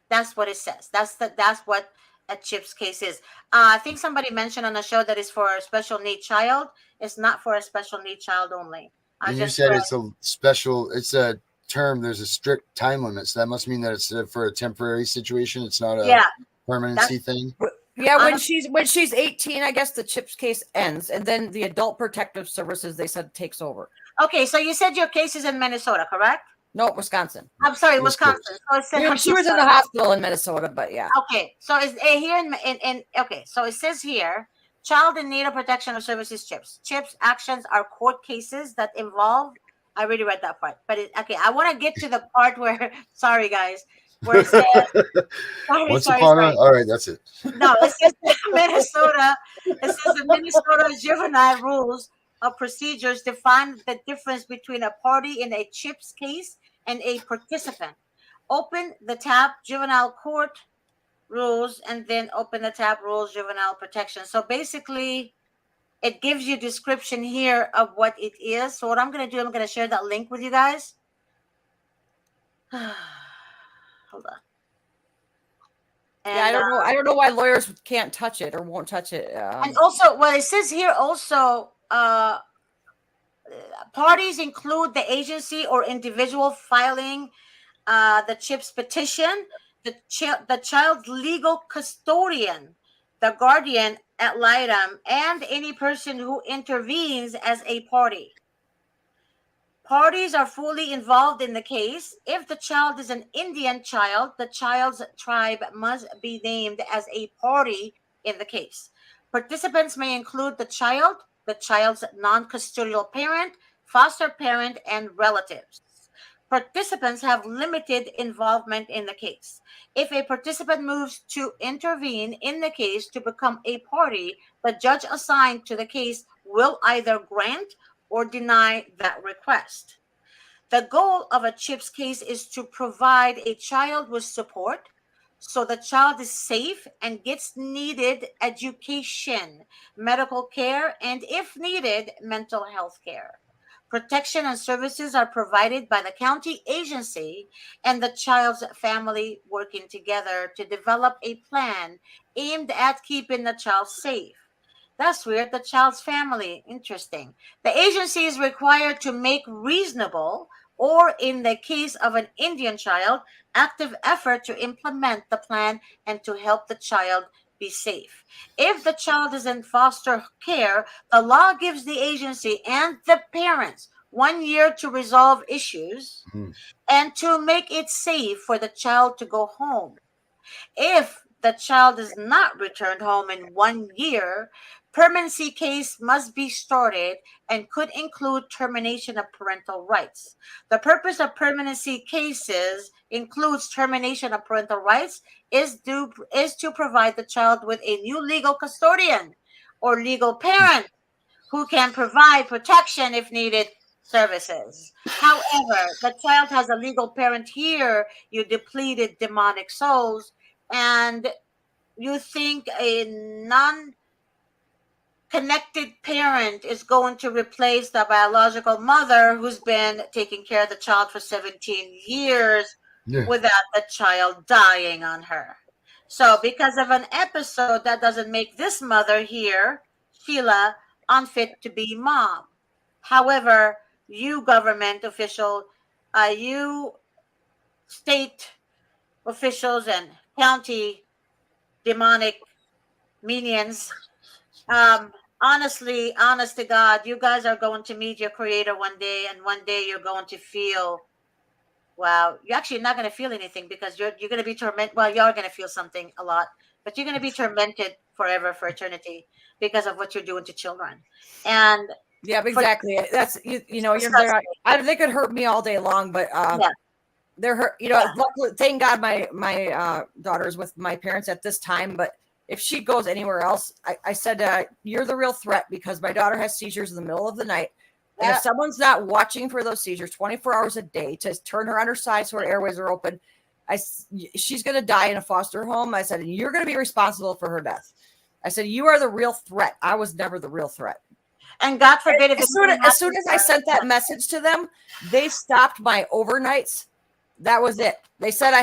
That's what it says. That's what a CHIPS case is. I think somebody mentioned on the show that it's for a special need child. It's not for a special need child only. And you said it's a term. There's a strict time limit, so that must mean that it's for a temporary situation. It's not a permanency thing. Yeah, when she's 18, I guess the CHIPS case ends, and then the Adult Protective Services, they said, takes over. Okay, so you said your case is in Minnesota, correct? No, Wisconsin. I'm sorry, Wisconsin. So it said, she was in the hospital in Minnesota, but yeah. Okay, so it's here so it says here, Child in Need of Protection or Services CHIPS. CHIPS actions are court cases that involve. I already read that part, but I want to get to the part where. Sorry, guys. where it says, Once sorry. upon a, all right, that's it. No, it says Minnesota. It says the Minnesota juvenile rules of procedures define the difference between a party in a CHIPS case and a participant. Open the tab juvenile court rules and then open the tab rules juvenile protection. So basically, it gives you description here of what it is. So what I'm going to do, I'm going to share that link with you guys. Hold on. And, Yeah, I don't know why lawyers can't touch it or won't touch it. and also, what it says here also, parties include the agency or individual filing the CHIPS petition, the child's legal custodian, the guardian ad litem, and any person who intervenes as a party. Parties are fully involved in the case. If the child is an Indian child, the child's tribe must be named as a party in the case. Participants may include the child's non-custodial parent, foster parent, and relatives. Participants have limited involvement in the case. If a participant moves to intervene in the case to become a party, the judge assigned to the case will either grant or deny that request. The goal of a CHIPS case is to provide a child with support so the child is safe and gets needed education, medical care, and if needed, mental health care. Protection and services are provided by the county agency and the child's family working together to develop a plan aimed at keeping the child safe. That's weird. The child's family. Interesting. The agency is required to make reasonable, or in the case of an Indian child, active effort to implement the plan and to help the child be safe. If the child is in foster care, the law gives the agency and the parents 1 year to resolve issues and to make it safe for the child to go home. If the child is not returned home in 1 year, permanency case must be started and could include termination of parental rights. The purpose of permanency cases includes termination of parental rights is to provide the child with a new legal custodian or legal parent who can provide protection if needed services. However, the child has a legal parent here, you depleted demonic souls, and you think a non connected parent is going to replace the biological mother who's been taking care of the child for 17 years without the child dying on her. So, because of an episode, that doesn't make this mother here, Sheila, unfit to be mom. However, you government official, you state officials and county demonic minions, honestly, honest to God, you guys are going to meet your creator one day, and one day you're going to feel, wow, you're actually not going to feel anything because you're going to be tormented. Well, you are going to feel something a lot, but you're going to be tormented forever for eternity because of what you're doing to children. And yeah, exactly. That's they could hurt me all day long, but they're hurt. Luckily, thank God my daughter is with my parents at this time, but if she goes anywhere else, I said, you're the real threat because my daughter has seizures in the middle of the night. And if someone's not watching for those seizures 24 hours a day to turn her on her side so her airways are open, she's going to die in a foster home. I said, and you're going to be responsible for her death. I said, you are the real threat. I was never the real threat. And God forbid, as soon as I sent that message to them, they stopped my overnights. That was it. They said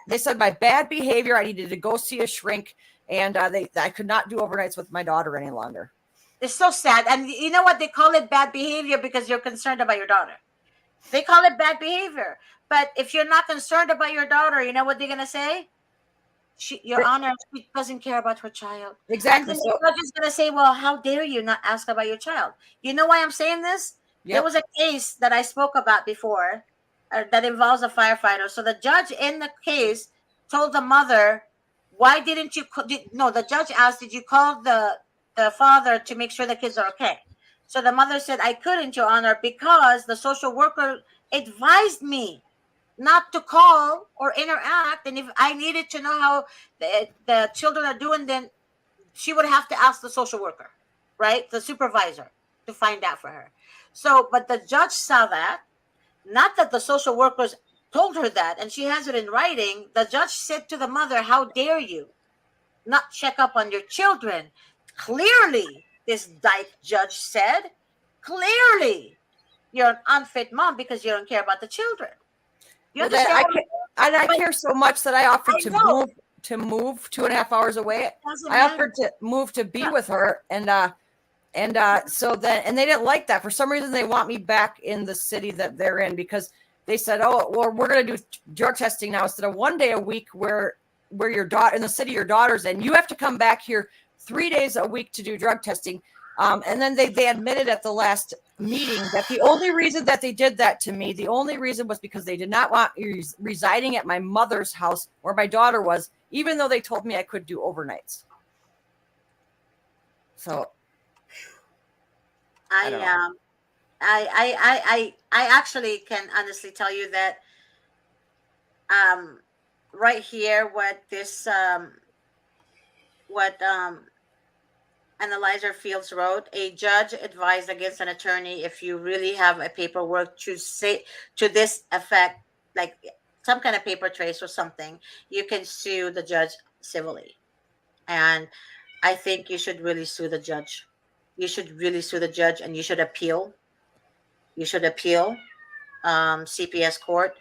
they said my bad behavior, I needed to go see a shrink. And I could not do overnights with my daughter any longer. It's so sad. And you know what? They call it bad behavior because you're concerned about your daughter. They call it bad behavior. But if you're not concerned about your daughter, you know what they're going to say? Your Honor, she doesn't care about her child. Exactly. And the judge is going to say, well, how dare you not ask about your child? You know why I'm saying this? Yep. There was a case that I spoke about before that involves a firefighter. So the judge in the case told the mother, why didn't you the judge asked, did you call the father to make sure the kids are okay? So the mother said, I couldn't, Your Honor, because the social worker advised me not to call or interact. And if I needed to know how the children are doing, then she would have to ask the social worker, right? The supervisor, to find out for her. So, but the judge saw that, not that the social workers told her that, and she has it in writing. The judge said to the mother, "How dare you not check up on your children?" Clearly, this dyke judge said, clearly, you're an unfit mom because you don't care about the children. You Well, then understand? I care so much that I offered I to know. move 2.5 hours away. Doesn't I matter. offered to move to be with her, and so then, and they didn't like that. For some reason, they want me back in the city that they're in, because they said, "Oh, well, we're going to do drug testing now instead of 1 day a week where your daughter in the city your daughter's in. You have to come back here 3 days a week to do drug testing." And then they admitted at the last meeting that the only reason that they did that to me, the only reason was because they did not want me residing at my mother's house where my daughter was, even though they told me I could do overnights. So I actually can honestly tell you that right here what this what Analyzer Fields wrote: a judge advised against an attorney if you really have a paperwork to say to this effect, like some kind of paper trace or something, you can sue the judge civilly. And I think you should really sue the judge. You should really sue the judge, and you should appeal. You should appeal CPS court,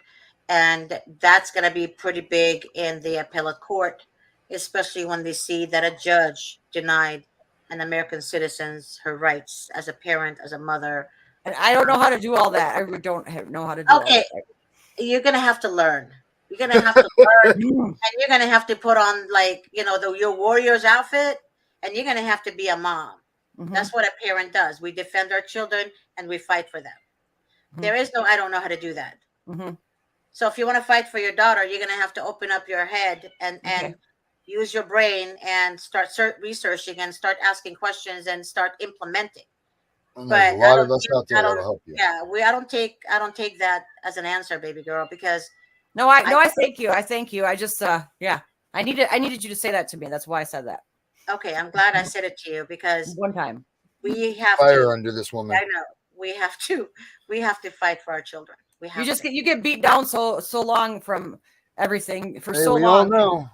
and that's going to be pretty big in the appellate court, especially when they see that a judge denied an American citizen's her rights as a parent, as a mother. And I don't know how to do all that. I don't know how to do all Okay, that. you're going to have to learn. You're going to have to learn, and you're going to have to put on, like, your warrior's outfit, and you're going to have to be a mom. Mhm. That's what a parent does. We defend our children and we fight for them. Mhm. There is no, I don't know how to do that. Mhm. So if you want to fight for your daughter, you're going to have to open up your head and Okay. use your brain and start researching and start asking questions and start implementing. And But there's a I lot of don't, us out I there don't, that'll help you. yeah, I don't take that as an answer, baby girl, because No, I thank you. I thank you. I just yeah. I needed you to say that to me. That's why I said that. Okay, I'm glad I said it to you, because One time. we have Fire to. under this woman. I know we have to fight for our children. We have to. You get beat down so long from everything for Hey, so we long. all know.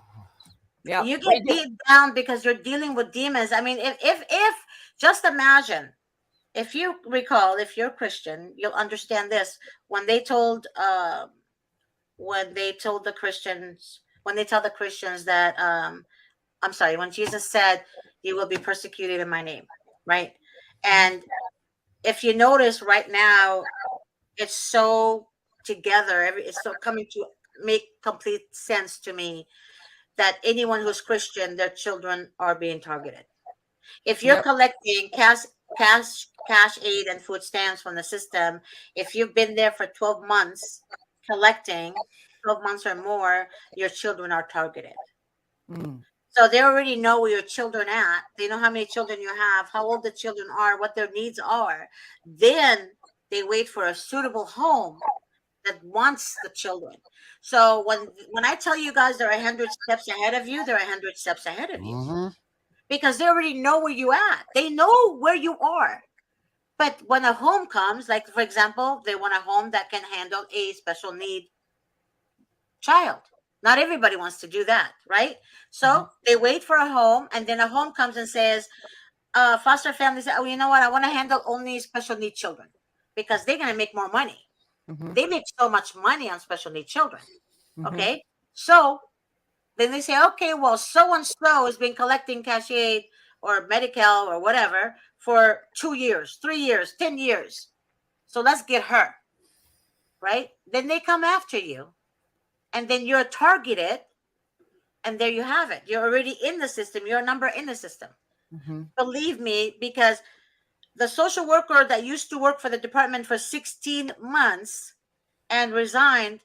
Yeah. You get beat down because you're dealing with demons. I mean, if just imagine, if you recall, if you're Christian, you'll understand this. When they tell the Christians, when they tell the Christians that I'm sorry, when Jesus said, "You will be persecuted in my name," right? And if you notice right now, it's so together. It's so coming to make complete sense to me that anyone who's Christian, their children are being targeted. If you're Yep. collecting cash aid and food stamps from the system, if you've been there for 12 months collecting, 12 months or more, your children are targeted. Mm. So they already know where your children at. They know how many children you have, how old the children are, what their needs are. Then they wait for a suitable home that wants the children. So when I tell you guys they're 100 steps ahead of you, they're 100 steps ahead of you. Mm-hmm. Because they already know where you at. They know where you are. But when a home comes, like for example, they want a home that can handle a special need child. Not everybody wants to do that, right? So they wait for a home, and then a home comes and says, foster families say, "Oh, you know what? I want to handle only special need children because they're going to make more money." Mhm. They make so much money on special need children. Mhm. Okay. So then they say, okay, well, so and so has been collecting cash aid or Medi-Cal or whatever for 2 years, 3 years, 10 years. So let's get her. Right? Then they come after you, and then you're targeted, and there you have it. You're already in the system. You're a number in the system. Mhm. Believe me, because the social worker that used to work for the department for 16 months and resigned,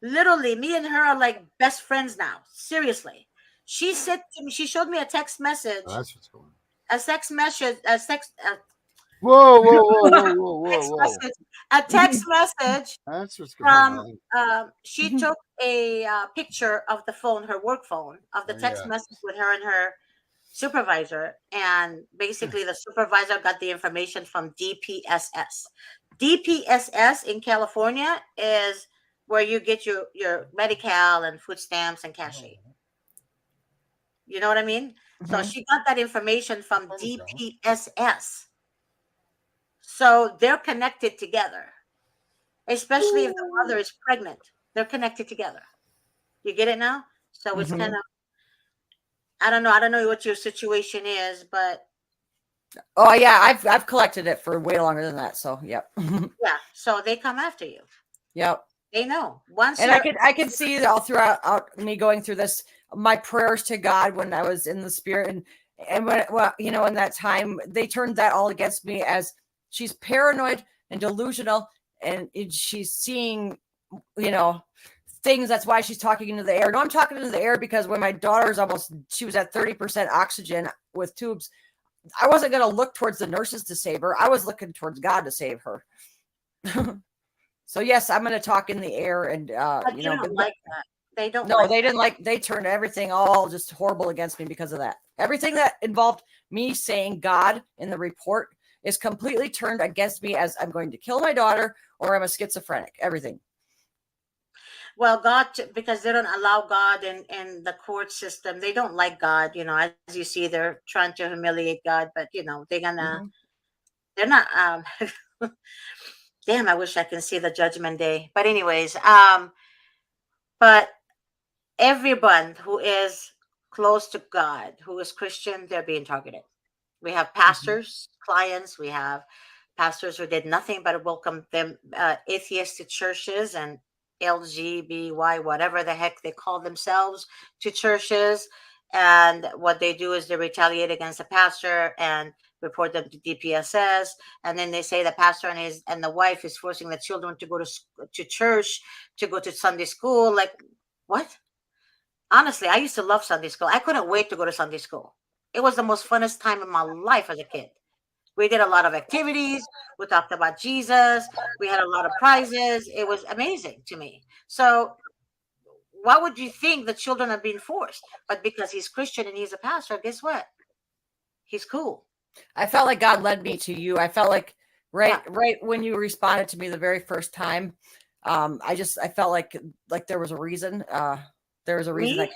literally, me and her are like best friends now. Seriously. She said to me, she showed me a text message, That's what's going on. a text message, Whoa, whoa, whoa, whoa, whoa, whoa, text whoa. message, a text message That's what's going from on. she took a picture of the phone, her work phone, of the Oh, text yeah. message with her and her supervisor, and basically the supervisor got the information from DPSS. DPSS in California is where you get your medical and food stamps and cachet. You know what I mean? So Mhm. she got that information from There we go. DPSS. So they're connected together, especially if the mother is pregnant. They're connected together. You get it now? So it's kind Mhm. of, I don't know. I don't know what your situation is, but Oh yeah, I've collected it for way longer than that. So yep. yeah. So they come after you. Yep. They know once And you're. I could see it all throughout me going through this, my prayers to God when I was in the spirit, and when, well, in that time they turned that all against me, as she's paranoid and delusional, and she's seeing, you know things. That's why she's talking into the air. No, I'm talking into the air because when my daughter's she was at 30% oxygen with tubes. I wasn't going to look towards the nurses to save her. I was looking towards God to save her. So yes, I'm going to talk in the air, and But they don't like that. They don't no, like they that. didn't like. They turned everything all just horrible against me because of that. Everything that involved me saying God in the report is completely turned against me, as I'm going to kill my daughter or I'm a schizophrenic. Everything. Well, God, because they don't allow God in the court system. They don't like God. As you see, they're trying to humiliate God, but they're gonna. Mm-hmm. They're not. Damn, I wish I can see the judgment day. But anyways, but everyone who is close to God, who is Christian, they're being targeted. We have Mm-hmm. pastors, clients. We have pastors who did nothing but welcome them atheists to churches and LGBY, whatever the heck they call themselves, to churches. And what they do is they retaliate against the pastor and report them to DPSS. And then they say the pastor and the wife is forcing the children to go to church, to go to Sunday school. Like, what? Honestly, I used to love Sunday school. I couldn't wait to go to Sunday school. It was the most funnest time in my life as a kid. We did a lot of activities. We talked about Jesus. We had a lot of prizes. It was amazing to me. So, why would you think the children are being forced? But because he's Christian and he's a pastor, guess what? He's cool. I felt like God led me to you. I felt like Yeah. right when you responded to me the very first time. I felt like there was a reason. There was a reason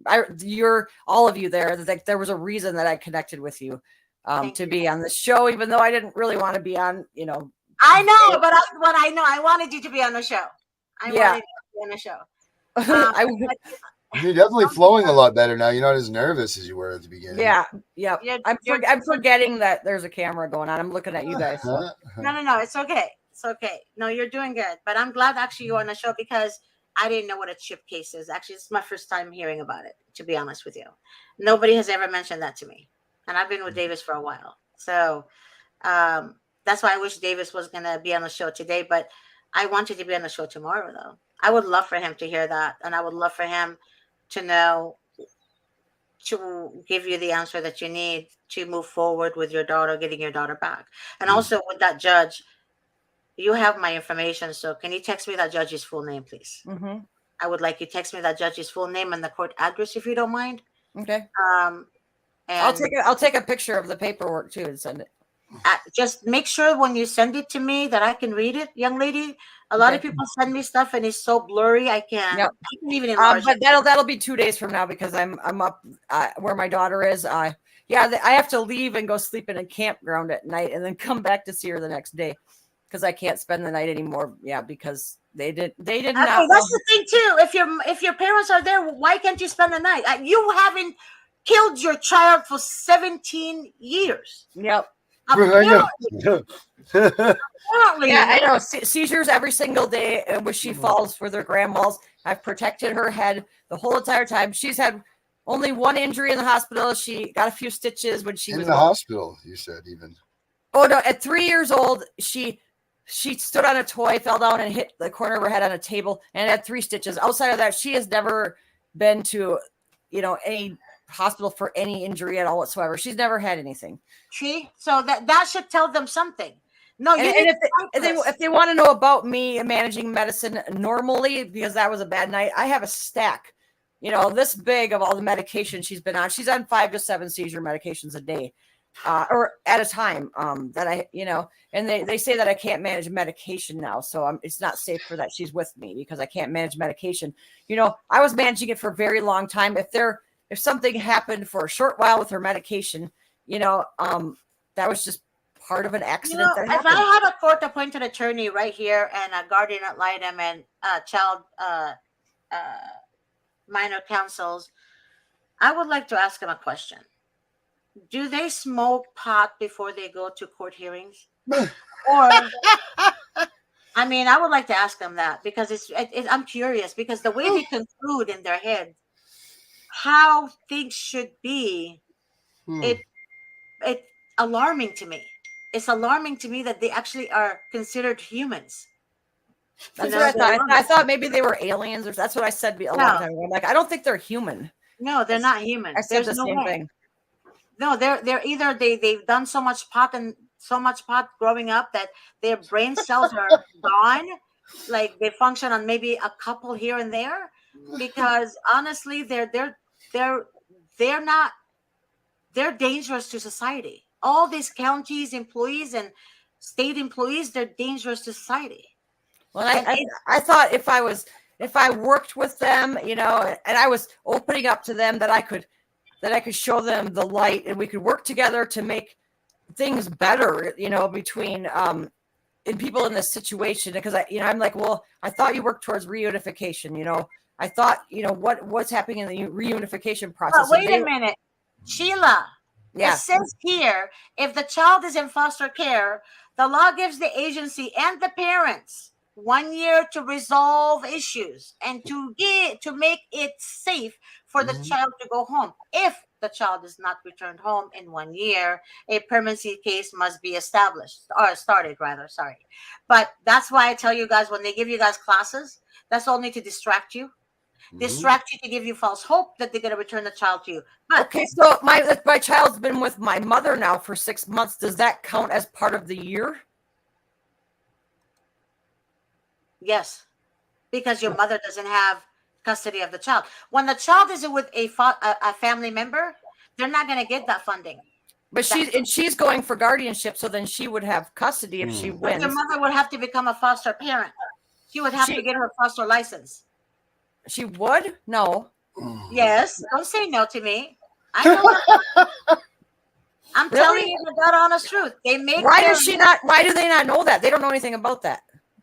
I Me? you're all of you there. Like there was a reason that I connected with you, Thank to you. be on the show, even though I didn't really want to be on. I know, but what I know, I wanted you to be on the show. I Yeah. wanted you to be on the show. I But You're definitely flowing a lot better now. You're not as nervous as you were at the beginning. yeah. you're, I'm you're, forgetting that there's a camera going on. I'm looking at you guys. So. no, it's okay. It's okay. No, you're doing good. But I'm glad actually you're on the show because I didn't know what a chip case is. Actually, it's my first time hearing about it, to be honest with you. Nobody has ever mentioned that to me. And I've been with Davis for a while. So that's why I wish Davis was going to be on the show today. But I wanted to be on the show tomorrow, though. I would love for him to hear that. And I would love for him to know, to give you the answer that you need to move forward with your daughter, getting your daughter back. And also with that judge, you have my information. So can you text me that judge's full name, please? Mm-hmm. I would like you to text me that judge's full name and the court address if you don't mind. Okay. And I'll take a picture of the paperwork too and send it. just make sure when you send it to me that I can read it, young lady. A lot of Okay. people send me stuff and it's so blurry. I can even enlarge But it. that'll be 2 days from now because I'm up where my daughter is. I have to leave and go sleep in a campground at night and then come back to see her the next day because I can't spend the night anymore. Yeah, because they did not. Okay, that's the thing too. If your parents are there, why can't you spend the night? You haven't killed your child for 17 years. Yep. I know. Apparently, Yeah, I know. Seizures every single day when she falls for their grand malls. I've protected her head the whole entire time. She's had only one injury in the hospital. She got a few stitches when she in was the hospital. You said even. Oh no! At 3 years old, she stood on a toy, fell down, and hit the corner of her head on a table, and had 3 stitches. Outside of that, she has never been to, any hospital for any injury at all whatsoever. She's never had anything. see, so that should tell them something. No, you need if to fight this. if they want to know about me managing medicine normally, because that was a bad night, I have a stack, this big of all the medication she's been on. She's on 5 to 7 seizure medications a day, or at a time. That and they say that I can't manage medication now, so it's not safe for that she's with me because I can't manage medication. I was managing it for a very long time. If something happened for a short while with her medication, that was just part of an accident that If happened. I had a court-appointed attorney right here and a guardian ad litem and child minor counsels, I would like to ask them a question. Do they smoke pot before they go to court hearings? Or, I would like to ask them that because I'm curious because the way they conclude in their head how things should be, it's alarming to me. It's alarming to me that they actually are considered humans. That's what I thought. I thought maybe they were aliens, or that's what I said a long time ago. I'm like, I don't think they're human. No, they're not human. I said the same thing. No, they're either they've done so much pot growing up that their brain cells are gone, like they function on maybe a couple here and there, because honestly, they're dangerous to society. All these counties employees and state employees, they're dangerous to society. Well, I thought if I worked with them, and I was opening up to them, that I could show them the light and we could work together to make things better, between and people in this situation. Because I'm like, well, I thought you worked towards reunification. I thought, what's happening in the reunification process. But wait a minute, Sheila. Yeah. It says here, if the child is in foster care, the law gives the agency and the parents 1 year to resolve issues and to make it safe for the child to go home. If the child is not returned home in 1 year, a permanency case must be started. Sorry. But that's why I tell you guys, when they give you guys classes, that's only to distract you. Distract you to give you false hope that they're going to return the child to you. But, okay, so my child's been with my mother now for 6 months. Does that count as part of the year? Yes, because your mother doesn't have custody of the child. When the child is with a family member, they're not going to get that funding. But she's going for guardianship, so then she would have custody if she wins. Your mother would have to become a foster parent. She would have to get her foster license. She would? No. Yes. Don't say no to me. I know. I'm telling you the God honest truth. They make. Why do they not know that? They don't know anything about that.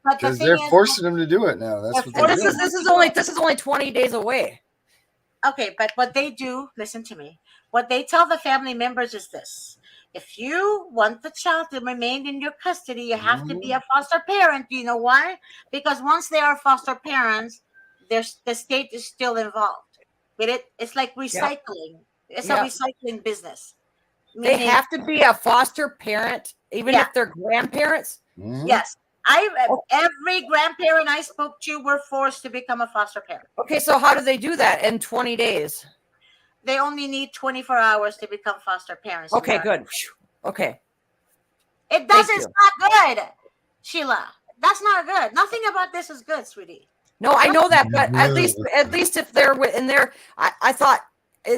Because they're forcing them to do it now. That's what they're doing. This is only 20 days away. Okay, but what they do, listen to me. What they tell the family members is this: if you want the child to remain in your custody, you have to be a foster parent. Do you know why? Because once they are foster parents, the state is still involved with it. It's like recycling. It's a recycling business. They have to be a foster parent, even if they're grandparents. Yes. Every grandparent I spoke to were forced to become a foster parent. Okay, so how do they do that in 20 days? They only need 24 hours to become foster parents. Okay, good. Okay. It's not good, Sheila. That's not good. Nothing about this is good, sweetie. No, I know that, but at least if they're in there, I thought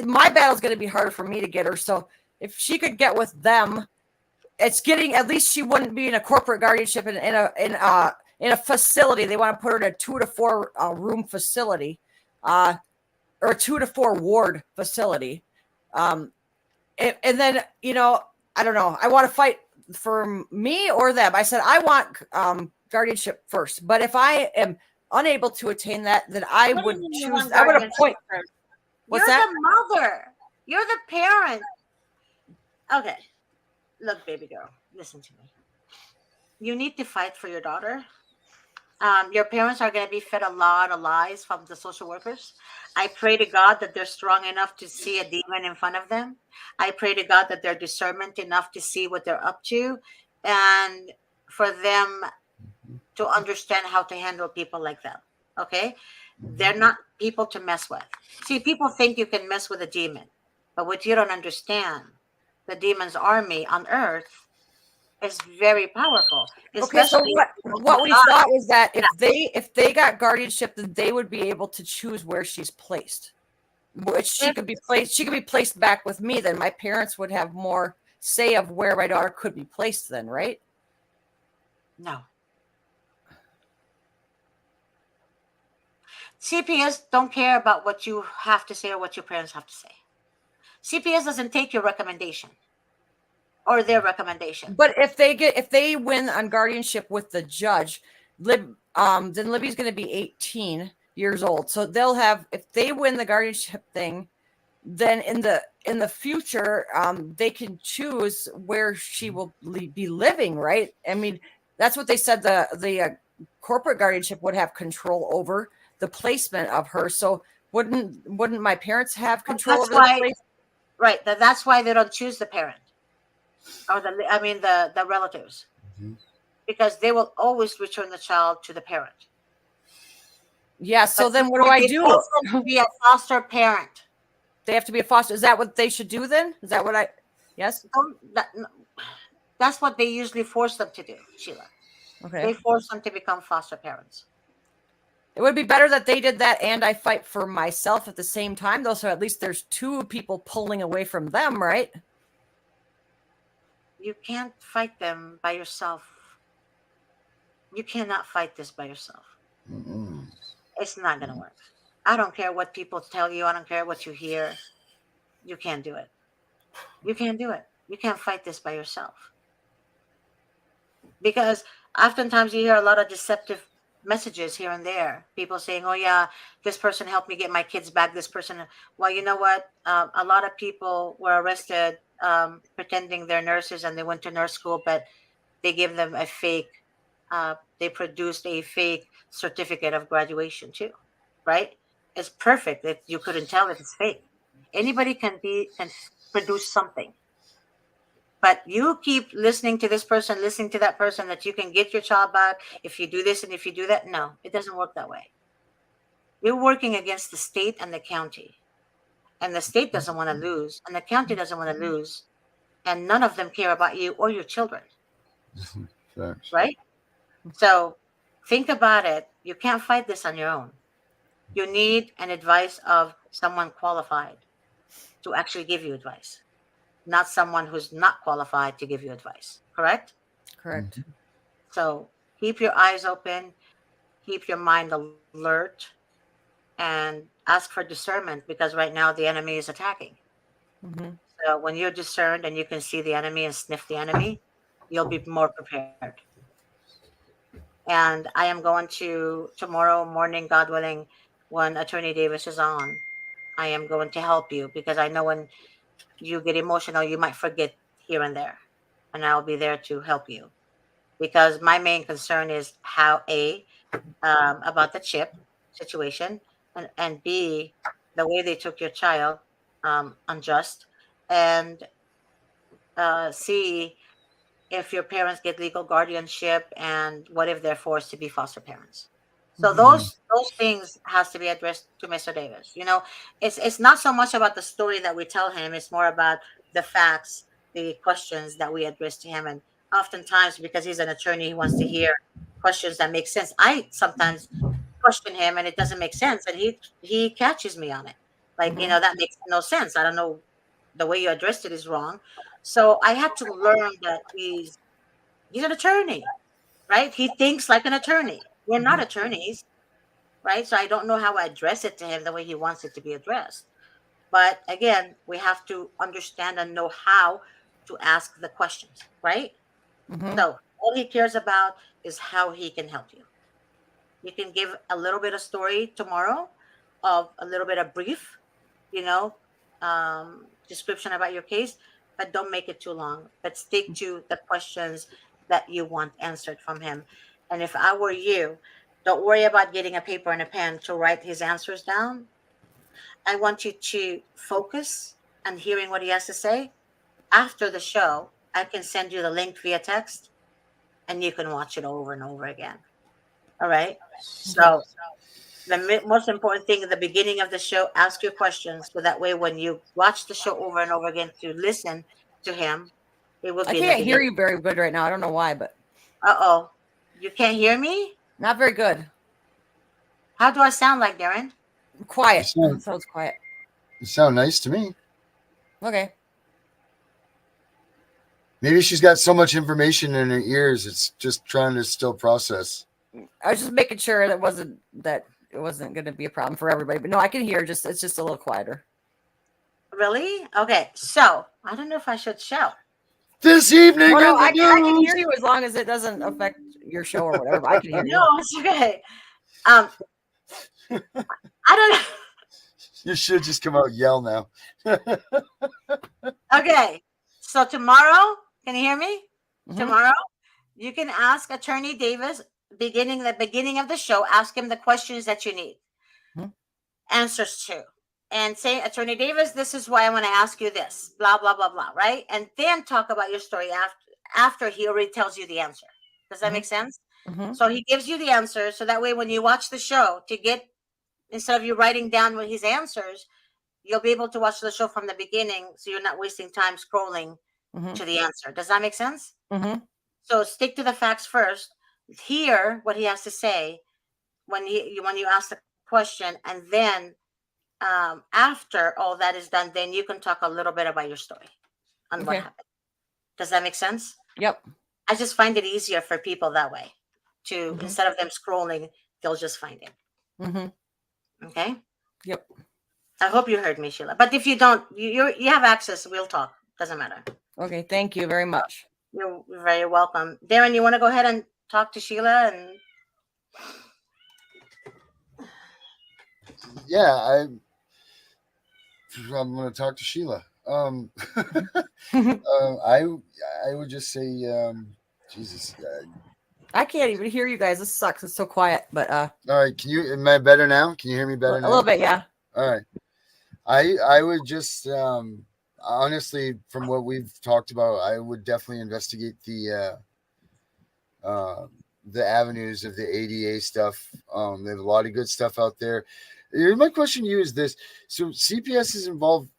my battle's going to be harder for me to get her. So if she could get with them, it's getting, at least she wouldn't be in a corporate guardianship in a facility. They want to put her in a 2 to 4 room facility, or a 2 to 4 ward facility. And then, I don't know. I want to fight for me or them. I said, I want guardianship first, but if I am unable to attain that, then I would choose. I would appoint. You're the mother. You're the parent. Okay, look, baby girl, listen to me. You need to fight for your daughter. Your parents are going to be fed a lot of lies from the social workers. I pray to God that they're strong enough to see a demon in front of them. I pray to God that they're discernment enough to see what they're up to, and for them to understand how to handle people like them. Okay? They're not people to mess with. See, people think you can mess with a demon, but what you don't understand, the demon's army on earth is very powerful, Okay, so especially what we thought was that if they got guardianship, then they would be able to choose where she's placed. Which she could be placed back with me, then my parents would have more say of where my daughter could be placed then, right? no. CPS don't care about what you have to say or what your parents have to say. CPS doesn't take your recommendation or their recommendation. But if they win on guardianship with the judge, then Libby's going to be 18 years old. So they'll have, if they win the guardianship thing, then in the future, they can choose where she will be living, right? I mean, that's what they said. The corporate guardianship would have control over the placement of her. So wouldn't my parents have control That's over the why, place? right? That's why they don't choose the parent or the relatives, because they will always return the child to the parent. Yeah. So But then what do I they do? force them to be a foster parent. They have to be a foster. Is that what they should do then? Is that what I? Yes. That's what they usually force them to do, Sheila. Okay. They force them to become foster parents. It would be better that they did that and I fight for myself at the same time, though. So at least there's two people pulling away from them, right? You can't fight them by yourself. You cannot fight this by yourself. Mm-mm. It's not going to work. I don't care what people tell you. I don't care what you hear. You can't do it. You can't do it. You can't fight this by yourself. Because oftentimes you hear a lot of deceptive messages here and there. People saying, "Oh yeah, this person helped me get my kids back. This person." Well, you know what? A lot of people were arrested pretending they're nurses and they went to nurse school, but they give them a fake. They produced a fake certificate of graduation too, right? It's perfect that you couldn't tell if it's fake. Anybody can produce something. But you keep listening to this person, listening to that person, that you can get your child back if you do this and if you do that. No, it doesn't work that way. You're working against the state and the county. And the state doesn't want to lose, and the county doesn't want to lose. And none of them care about you or your children, Facts. right? So think about it. You can't fight this on your own. You need an advice of someone qualified to actually give you advice, not someone who's not qualified to give you advice. Correct? Correct. So keep your eyes open, keep your mind alert, and ask for discernment, because right now the enemy is attacking. Mm-hmm. So when you're discerned and you can see the enemy and sniff the enemy, you'll be more prepared. And I am going to tomorrow morning, God willing, when Attorney Davis is on, I am going to help you, because I know when you get emotional, you might forget here and there. And I'll be there to help you, because my main concern is how about the chip situation, and B, the way they took your child, unjust, and C, if your parents get legal guardianship, and what if they're forced to be foster parents. So Mhm. those things has to be addressed to Mr. Davis. It's not so much about the story that we tell him, it's more about the facts, the questions that we address to him. And oftentimes, because he's an attorney, he wants to hear questions that make sense. I sometimes question him and it doesn't make sense, and he catches me on it, like, Mhm. that makes no sense. I don't know, the way you addressed it is wrong. So I had to learn that he's an attorney, right? He thinks like an attorney. We're not attorneys, right? So I don't know how I address it to him the way he wants it to be addressed. But again, we have to understand and know how to ask the questions, right? Mhm. So all he cares about is how he can help you. You can give a little bit of story tomorrow, of a little bit of brief, you know, description about your case, but don't make it too long. But stick to the questions that you want answered from him. And if I were you, don't worry about getting a paper and a pen to write his answers down. I want you to focus on hearing what he has to say. After the show, I can send you the link via text and you can watch it over and over again. All right. Okay. So the most important thing at the beginning of the show, ask your questions, so that way when you watch the show over and over again to listen to him, It would I be in the can't hear beginning. you very good right now. I don't know why, but Uh-oh. You can't hear me? not very good. How do I sound like, Darren? Quiet. You Sounds quiet. sound nice to me. Okay. Maybe she's got so much information in her ears, it's just trying to still process. I was just making sure that it wasn't going to be a problem for everybody. But no, I can hear. It's just a little quieter. Really? Okay. So I don't know if I should shout. This evening Oh, no, in the I can news. hear you as long as it doesn't affect your show or whatever. I can hear you. No, it's okay. I don't know. You should just come out and yell now. Okay. So tomorrow, can you hear me? Mhm. Tomorrow, you can ask Attorney Davis the beginning of the show. Ask him the questions that you need Mhm. answers to, and say, Attorney Davis, this is why I want to ask you this. Blah blah blah blah. Right, and then talk about your story after he already tells you the answer. Does that Mhm. make sense? Mhm. So he gives you the answer, so that way when you watch the show, instead of you writing down what his answers, you'll be able to watch the show from the beginning, so you're not wasting time scrolling Mhm. to the answer. Does that make sense? Mhm. So stick to the facts first. Hear what he has to say when you ask the question, and then after all that is done, then you can talk a little bit about your story on what Okay. happened. Does that make sense? Yep. I just find it easier for people that way. Mhm. Instead of them scrolling, they'll just find it. Mhm. Okay. Yep. I hope you heard me, Sheila. But if you don't, you have access. We'll talk. Doesn't matter. Okay. Thank you very much. You're very welcome. Darren, you want to go ahead and talk to Sheila? And Yeah, I'm going to talk to Sheila. I would just say, Jesus. I can't even hear you guys. This sucks. It's so quiet. But All right, am I better now? Can you hear me better a now? little bit, yeah. All right. I would just honestly, from what we've talked about, I would definitely investigate the avenues of the ADA stuff. There's a lot of good stuff out there. My question to you is this: so CPS is involved.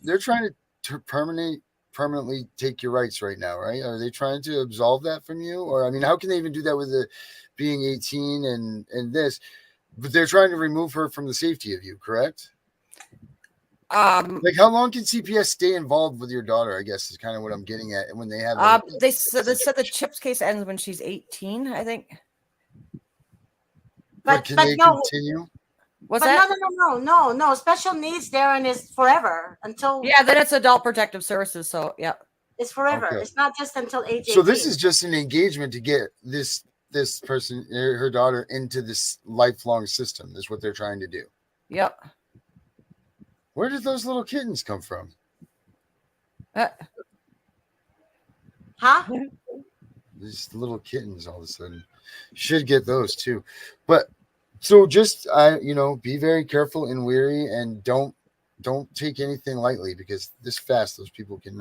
They're trying to permanently take your rights right now, right? Are they trying to absolve that from you, or I mean, how can they even do that with being 18 and this? But they're trying to remove her from the safety of you, correct? Like, how long can CPS stay involved with your daughter? I guess is kind of what I'm getting at. When they have, they said the CHIPS case ends when she's 18, I think. but can they no, continue? What's but that? no. Special needs, Darren, is forever until. Yeah, then it's Adult Protective Services. So yeah, It's forever. Okay. It's not just until age 18. So this is just an engagement to get this person, her daughter, into this lifelong system. Is what they're trying to do. yep. Where did those little kittens come from? Huh? These little kittens, all of a sudden, should get those too. But so just be very careful and wary, and don't take anything lightly, because this fast, those people can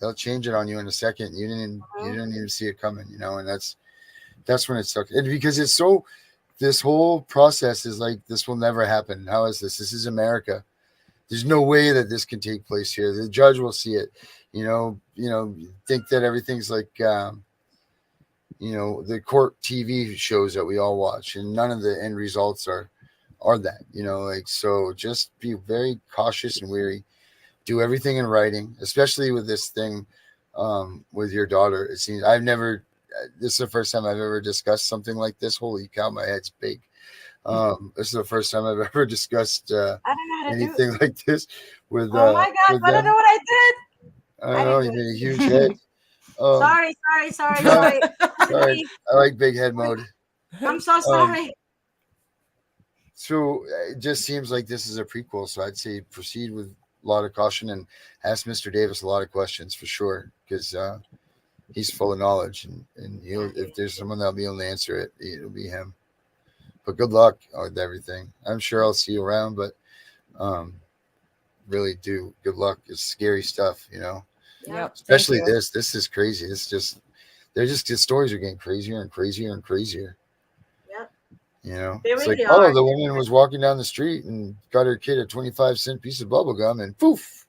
they'll change it on you in a second. You didn't even see it coming, and that's when it sucks. And because it's so, this whole process is like, this will never happen. How is this? This is America. There's no way that this can take place here. The judge will see it. Think that everything's like, the court TV shows that we all watch, and none of the end results are that, so just be very cautious and wary. Do everything in writing, especially with this thing, with your daughter. It seems this is the first time I've ever discussed something like this. Holy cow, my head's big. This is the first time I've ever discussed I don't know how to anything like this with. Oh my God! with I don't them. know what I did. I don't know. You made a huge head. Sorry. Sorry. I like big head mode. I'm so sorry. So it just seems like this is a prequel. So I'd say proceed with a lot of caution and ask Mr. Davis a lot of questions for sure, because he's full of knowledge, and if there's someone that'll be able to answer it, it'll be him. But good luck with everything. I'm sure I'll see you around, but really do good luck. It's scary stuff, Yep. Especially this. This is crazy. It's just the stories are getting crazier and crazier and crazier. Yep. It's like, the woman was walking down the street and got her kid a 25-cent piece of bubble gum, and poof,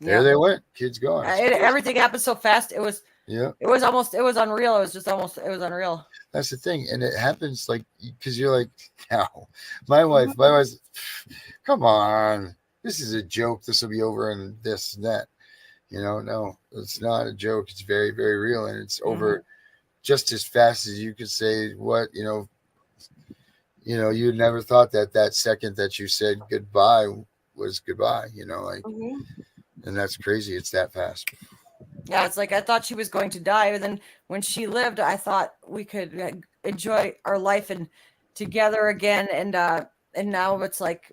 There they went. Kids gone. Everything happened so fast. It was Yeah. It was unreal. It was unreal. That's the thing. And it happens like, because you're like, no, my wife's, come on, this is a joke. This will be over and this and that. No, it's not a joke. It's very, very real. And it's over just as fast as you could say what, you never thought that second that you said goodbye was goodbye, and that's crazy. It's that fast. Yeah, it's like I thought she was going to die, and then when she lived, I thought we could enjoy our life and together again. And now it's like,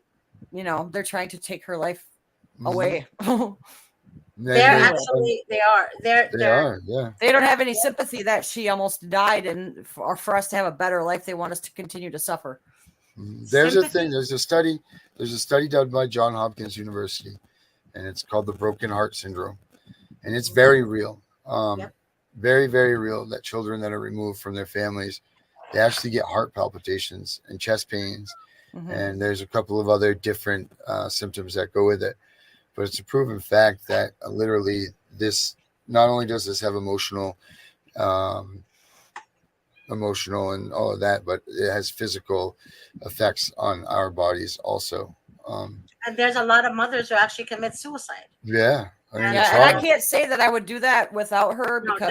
they're trying to take her life away. They are. Yeah. They don't have any sympathy that she almost died, and for us to have a better life, they want us to continue to suffer. There's a thing. There's a study done by Johns Hopkins University, and it's called the broken heart syndrome. And it's very real, very, very real, that children that are removed from their families, they actually get heart palpitations and chest pains. And there's a couple of other different symptoms that go with it. But it's a proven fact that literally this, not only does this have emotional and all of that, but it has physical effects on our bodies also. And there's a lot of mothers who actually commit suicide. Yeah. And I can't say that I would do that without her, because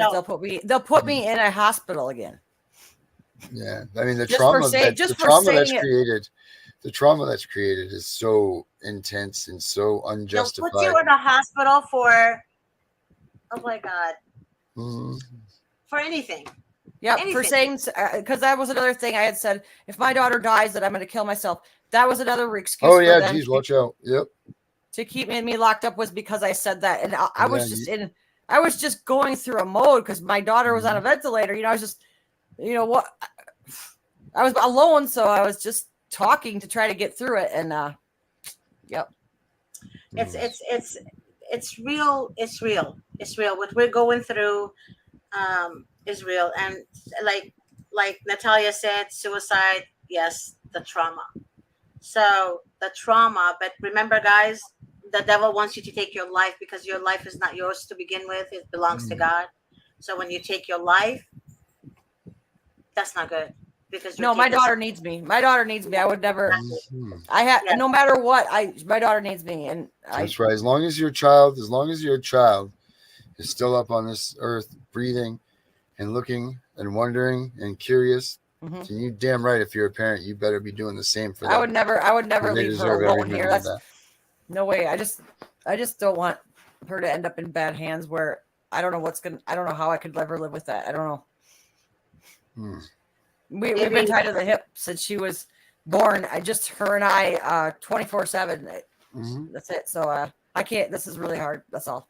they'll put me in a hospital again. Yeah, I mean the Just trauma for saying- that's just for saying it. created. The trauma that's created is so intense and so They'll unjustified. put you in a hospital for, oh my God, for anything. Yeah, Anything. for saying, because that was another thing I had said. If my daughter dies, that I'm going to kill myself. That was another excuse. Oh yeah, geez, watch out. Yep. To keep me locked up was because I said that, and I was just I was just going through a mode because my daughter was on a ventilator. I was just, what, I was alone, so I was just talking to try to get through it, and yep. It's real. It's real. What we're going through is real. And like Natalia said, suicide, yes, the trauma. So the trauma, but remember, guys, the devil wants you to take your life because your life is not yours to begin with. It belongs to God. So when you take your life, that's not good. Because my daughter needs me. My daughter needs me. I would never. No matter what. My daughter needs me, and that's right. As long as your child is still up on this earth, breathing, and looking, and wondering, and curious. And you damn right, if you're a parent, you better be doing the same for them. I would never leave her alone here. That's no way. I just don't want her to end up in bad hands where I don't know how I could ever live with that. I don't know. We've been tied to the hip since she was born. Her and I 24/7. That's it. So I can't. This is really hard. That's all.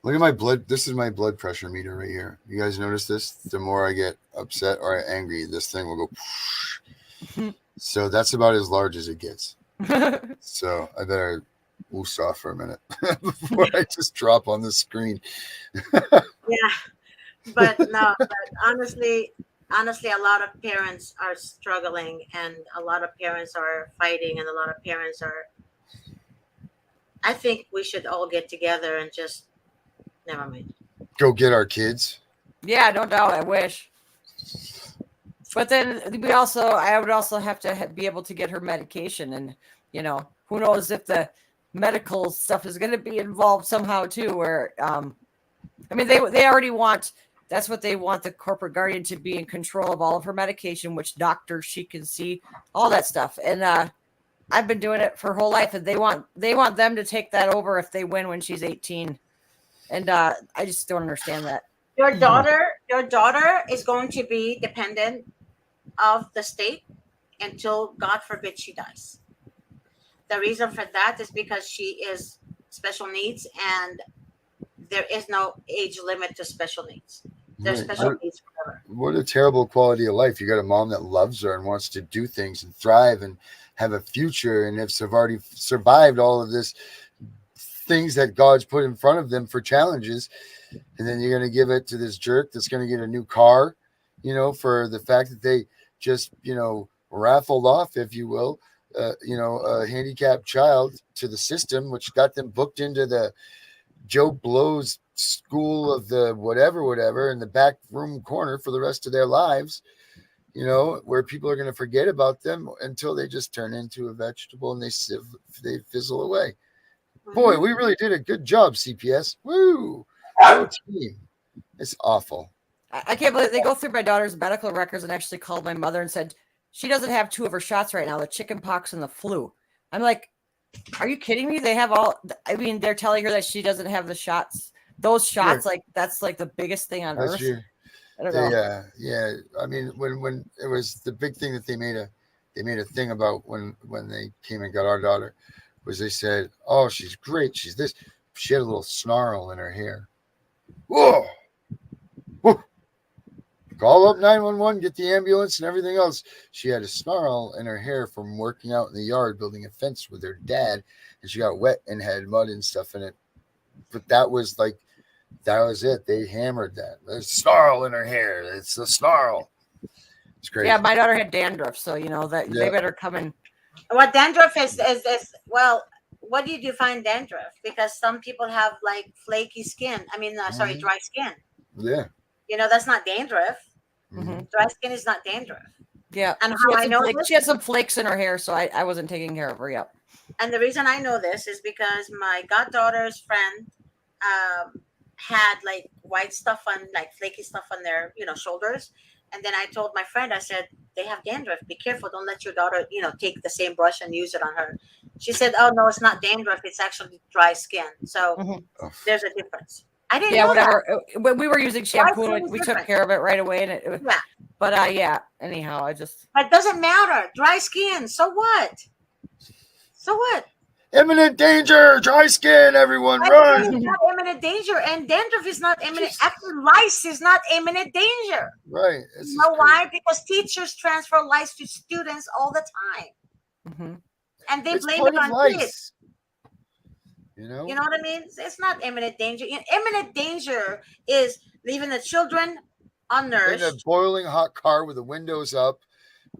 Look at my blood. This is my blood pressure meter right here. You guys notice this? The more I get upset or angry, this thing will go. So that's about as large as it gets. So I better woos off for a minute before I just drop on the screen. But honestly, a lot of parents are struggling, and a lot of parents are fighting, and a lot of parents are. I think we should all get together and just. Never mind. Go get our kids. Yeah, no doubt. I wish. But then I would also have to be able to get her medication, and who knows if the medical stuff is going to be involved somehow too. Where they already want. That's what they want, the corporate guardian to be in control of all of her medication, which doctors she can see, all that stuff. And I've been doing it for her whole life, and they want them to take that over if they win when she's 18. And I just don't understand that. Your daughter is going to be dependent of the state until, God forbid, she dies. The reason for that is because she is special needs, and there is no age limit to special needs. There's special needs forever. What a terrible quality of life. You got a mom that loves her and wants to do things and thrive and have a future, and have already survived all of this things that God's put in front of them for challenges, and then you're going to give it to this jerk that's going to get a new car, for the fact that they just raffled off, if you will, a handicapped child to the system, which got them booked into the Joe Blow's school of the whatever in the back room corner for the rest of their lives, where people are going to forget about them until they just turn into a vegetable and they fizzle away. Boy, we really did a good job, CPS. Woo! Go team. It's awful. I can't believe they go through my daughter's medical records and actually called my mother and said she doesn't have 2 of her shots right now, the chicken pox and the flu. I'm like, are you kidding me? They have all, I mean, they're telling her that she doesn't have the shots. Those shots, like, that's like the biggest thing on earth. I don't know. Yeah. I mean, when it was the big thing that they made a thing about when they came and got our daughter, was they said, oh, she's great. She's this. She had a little snarl in her hair. Whoa. Whoa. Call up 911, get the ambulance and everything else. She had a snarl in her hair from working out in the yard, building a fence with her dad, and she got wet and had mud and stuff in it. But that was it. They hammered that. There's a snarl in her hair. It's a snarl. It's crazy. Yeah, my daughter had dandruff, so that they better come in. What dandruff is well, what do you define dandruff? Because some people have like flaky skin. I mean, dry skin. Yeah. That's not dandruff. Mm-hmm. Dry skin is not dandruff. Yeah. And how I know this? She had some flakes in her hair, so I wasn't taking care of her yet. And the reason I know this is because my goddaughter's friend had like white stuff on, like flaky stuff on their, shoulders. And then I told my friend, I said, they have dandruff. Be careful. Don't let your daughter, take the same brush and use it on her. She said, oh, no, it's not dandruff. It's actually dry skin. So there's a difference. I didn't know whatever. That. When we were using shampoo, we took care of it right away. And But anyhow, But it doesn't matter. Dry skin. So what? Imminent danger, dry skin, everyone run. It's not imminent danger, and dandruff is not imminent. Actually, lice is not imminent danger. Right. You know why? Because teachers transfer lice to students all the time, and they blame it on kids. You know what I mean? It's not imminent danger. Imminent danger is leaving the children unnourished in a boiling hot car with the windows up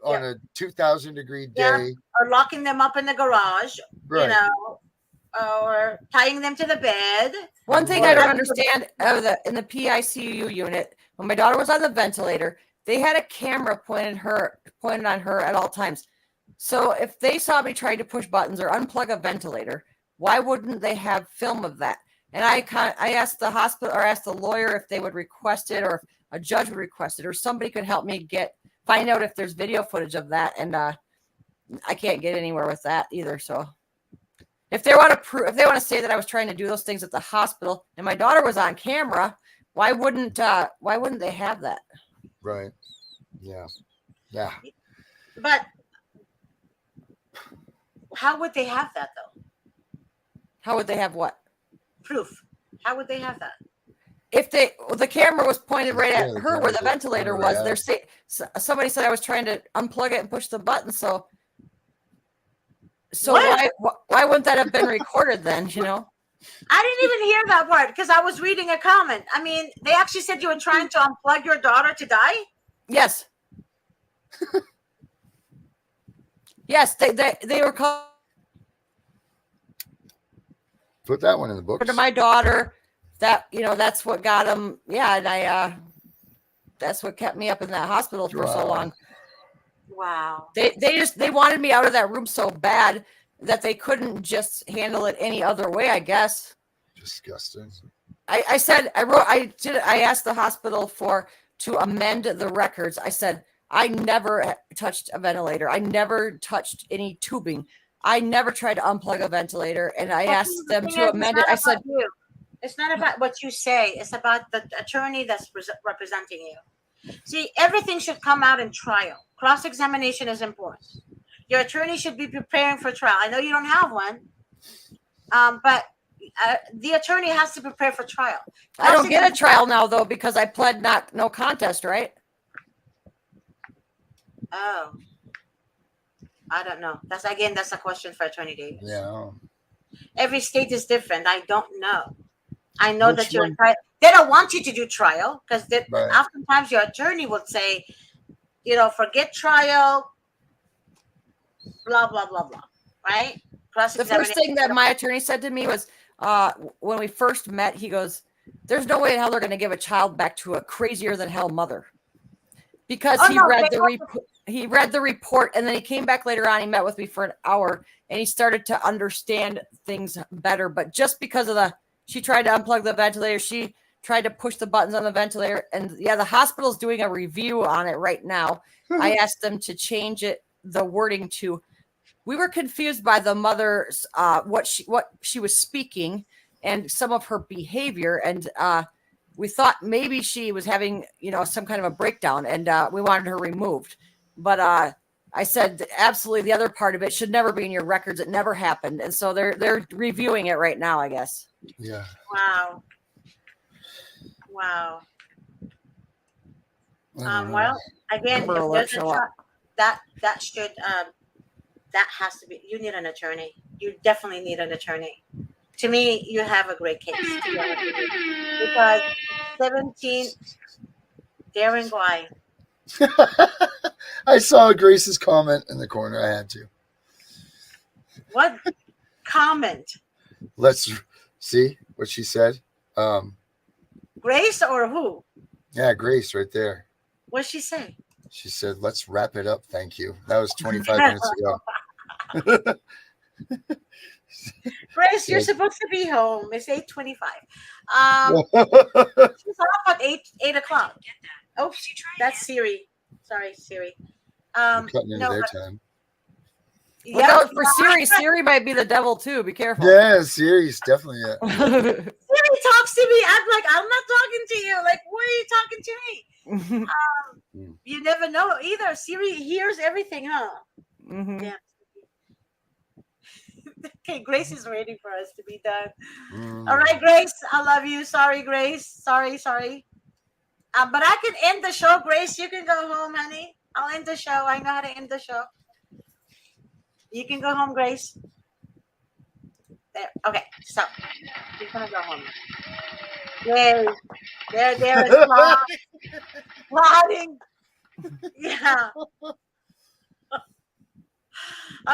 on a 2,000-degree day, or locking them up in the garage, right. Or tying them to the bed. One thing I don't understand in the PICU unit, when my daughter was on the ventilator, they had a camera pointed on her at all times. So if they saw me trying to push buttons or unplug a ventilator, why wouldn't they have film of that? And I asked the hospital, or asked the lawyer if they would request it, or if a judge would request it, or somebody could help me find out if there's video footage of that. And I can't get anywhere with that either. So if they want to say that I was trying to do those things at the hospital and my daughter was on camera, why wouldn't they have that? Right. Yeah. But how would they have that though? How would they have what? Proof. How would they have that? If the camera was pointed right at her where the ventilator was, somebody said I was trying to unplug it and push the button. So why wouldn't that have been recorded then? I didn't even hear that part because I was reading a comment. I mean, they actually said you were trying to unplug your daughter to die. Yes. Yes, they were called. Put that one in the book. To my daughter. That's what got them. Yeah, and that's what kept me up in that hospital for so long. Wow. They wanted me out of that room so bad that they couldn't just handle it any other way, I guess. Disgusting. I asked the hospital to amend the records. I said, I never touched a ventilator. I never touched any tubing. I never tried to unplug a ventilator. And I asked them to amend it. I said, it's not about what you say. It's about the attorney that's representing you. See, everything should come out in trial. Cross-examination is important. Your attorney should be preparing for trial. I know you don't have one, but the attorney has to prepare for trial. I don't get a trial now, though, because I pled no contest, right? Oh. I don't know. That's a question for Attorney Davis. Yeah. Every state is different. I don't know. I know that you're trial. They don't want you to do trial because oftentimes your attorney would say, forget trial. blah, blah, blah, blah. Right? The first thing that my attorney said to me was, when we first met, he goes, "There's no way in hell they're going to give a child back to a crazier than hell mother," because he read the report, and then he came back later on. He met with me for an hour, and he started to understand things better. But just because of she tried to unplug the ventilator, she tried to push the buttons on the ventilator, and the hospital's doing a review on it right now. I asked them to change the wording to. We were confused by the mother's what she was speaking and some of her behavior, and we thought maybe she was having some kind of a breakdown, and we wanted her removed. But I said absolutely the other part of it should never be in your records. It never happened, and so they're reviewing it right now, I guess. Yeah. Wow. Well, again, if there's that should that has to be. You need an attorney. You definitely need an attorney. To me, you have a great case because 17 Darren Guy. I saw Grace's comment in the corner. I had to. What comment? Let's see what she said. Grace or who? Yeah, Grace right there. What'd she say? She said, "Let's wrap it up. Thank you." That was 25 minutes ago. Grace, you're supposed to be home. It's 8:25. She's off at 8 o'clock. Oh, that's Siri. Sorry, Siri. Cutting into their time. Yeah, for Siri. Siri might be the devil too. Be careful. Yeah, Siri's definitely it. Siri talks to me. I'm like, I'm not talking to you. Like, why are you talking to me? You never know either. Siri hears everything, huh? Mm-hmm. Yeah. Okay, Grace is waiting for us to be done. All right, Grace, I love you. Sorry, Grace. Sorry. But I can end the show, Grace. You can go home, honey. I'll end the show. I know how to end the show. You can go home, Grace. There. Okay, stop. She's gonna go home. Yay. There is plotting. Yeah.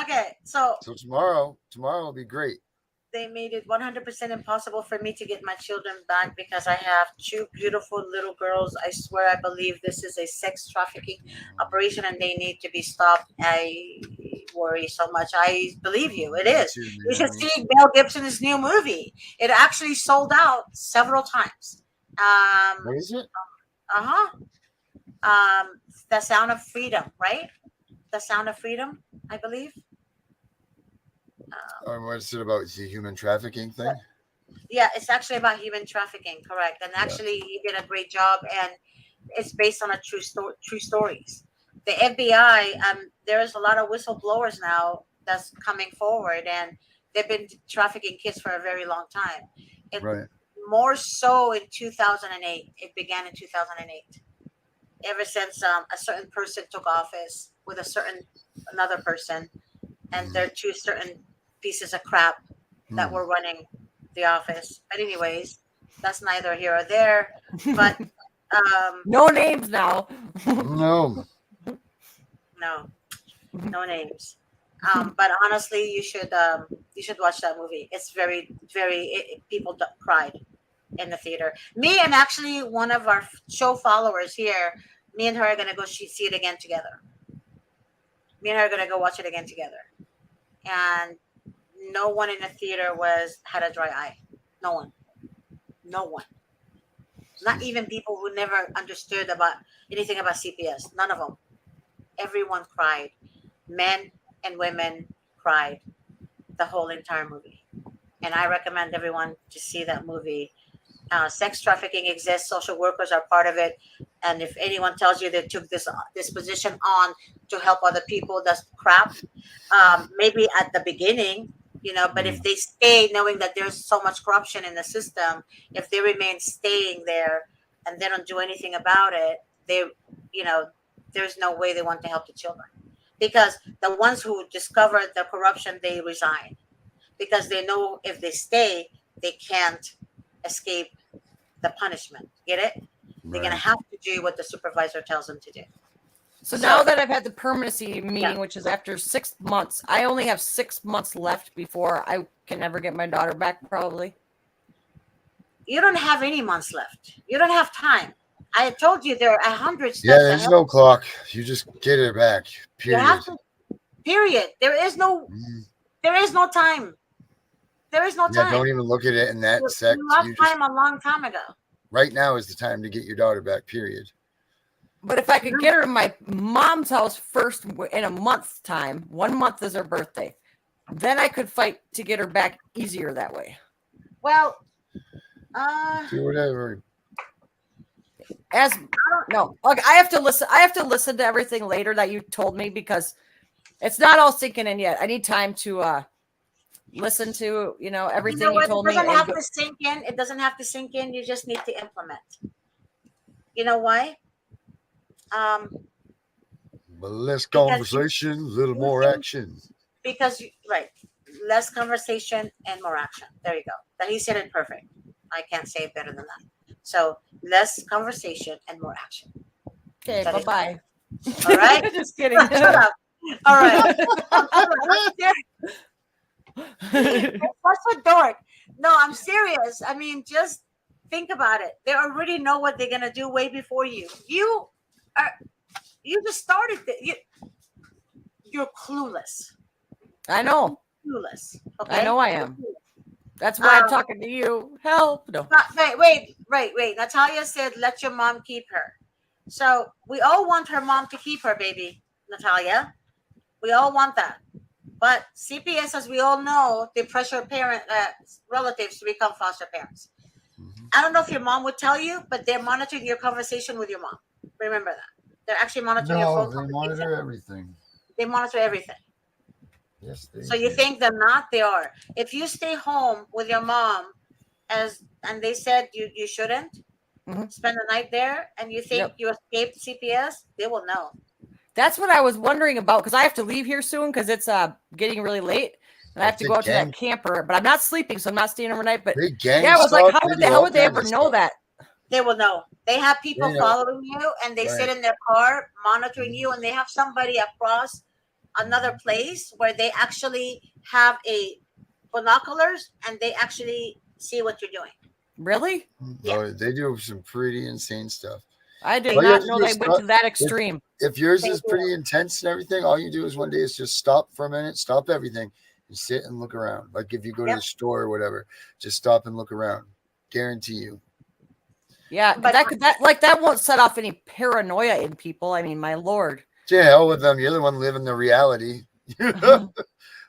Okay, so tomorrow will be great. They made it 100% impossible for me to get my children back because I have two beautiful little girls. I swear, I believe this is a sex trafficking operation and they need to be stopped. I worry so much. I believe you. It is. You should see Mel Gibson's new movie. It actually sold out several times. What is it? The Sound of Freedom, right? The Sound of Freedom, I believe. What is it about? The human trafficking thing? Yeah, it's actually about human trafficking, correct? And actually, he did a great job, and it's based on true stories. The FBI, there's a lot of whistleblowers now that's coming forward, and they've been trafficking kids for a very long time. Right. More so in 2008. It began in 2008. Ever since a certain person took office with another person, and they're two certain pieces of crap that were running the office. But anyways, that's neither here or there. But no names now. No names. But honestly, you should watch that movie. It's very, very. People cried in the theater. Me and actually one of our show followers here. Me and her are gonna go see it again together. Me and her are gonna go watch it again together. And no one in the theater had a dry eye. No one. Not even people who never understood about anything about CPS. None of them. Everyone cried. Men and women cried the whole entire movie. And I recommend everyone to see that movie. Sex trafficking exists. Social workers are part of it. And if anyone tells you they took this position on to help other people, that's crap. Maybe at the beginning, but if they stay knowing that there's so much corruption in the system, if they remain staying there and they don't do anything about it, there's no way they want to help the children. Because the ones who discovered the corruption, they resign. Because they know if they stay, they can't escape the punishment. Get it? They're going to have to do what the supervisor tells them to do. So now that I've had the permanency meeting, which is after 6 months, I only have 6 months left before I can ever get my daughter back, probably. You don't have any months left. You don't have time. I told you there are 100 steps Yeah, there's ahead. no clock. You just get her back. You Period. have to, period. There is no time. There is no Yeah, time. don't even look at it in that sect. You lost time a long time ago. Right now is the time to get your daughter back, period. But if I could get her in my mom's house first in a month's time, 1 month is her birthday, then I could fight to get her back easier that way. Well, Do whatever. Okay, I have to listen. I have to listen to everything later that you told me because it's not all sinking in yet. I need time to listen to everything you told me. It doesn't have to sink in. It doesn't have to sink in. You just need to implement. You know why? But less conversation, a little more action. Because less conversation and more action. There you go. That he said it perfect. I can't say it better than that. So less conversation and more action. Okay, bye-bye. All right. Just kidding. Shut up. All right. Such a dork. No, I'm serious. I mean, just think about it. They already know what they're gonna do way before you. You just started. You're clueless. I know. Clueless. Okay. I know I am. That's why I'm talking to you. Help. No. Wait. Natalia said, let your mom keep her. So we all want her mom to keep her, baby, Natalia. We all want that. But CPS, as we all know, they pressure relatives to become foster parents. I don't know if your mom would tell you, but they're monitoring your conversation with your mom. Remember that. They're actually monitoring your phone. They monitor everything. They monitor everything. Yes, so you think they're not? They are. If you stay home with your mom, and they said you shouldn't spend the night there, and you think you escaped CPS, they will know. That's what I was wondering about because I have to leave here soon because it's getting really late. And I have to go out to that camper, but I'm not sleeping, so I'm not staying overnight. But I was like, how would they ever know that? They will know. They have people following you, and they sit in their car monitoring you, and they have somebody across another place where they actually have binoculars, and they actually see what you're doing. Really? Yeah. They do some pretty insane stuff. I did not know they went to that extreme. If yours is pretty intense and everything, all you do is one day is just stop for a minute, stop everything, and sit and look around. Like if you go to the store or whatever, just stop and look around. Guarantee you. Yeah, but that won't set off any paranoia in people. I mean, my lord. To hell with them. You're the one living the reality.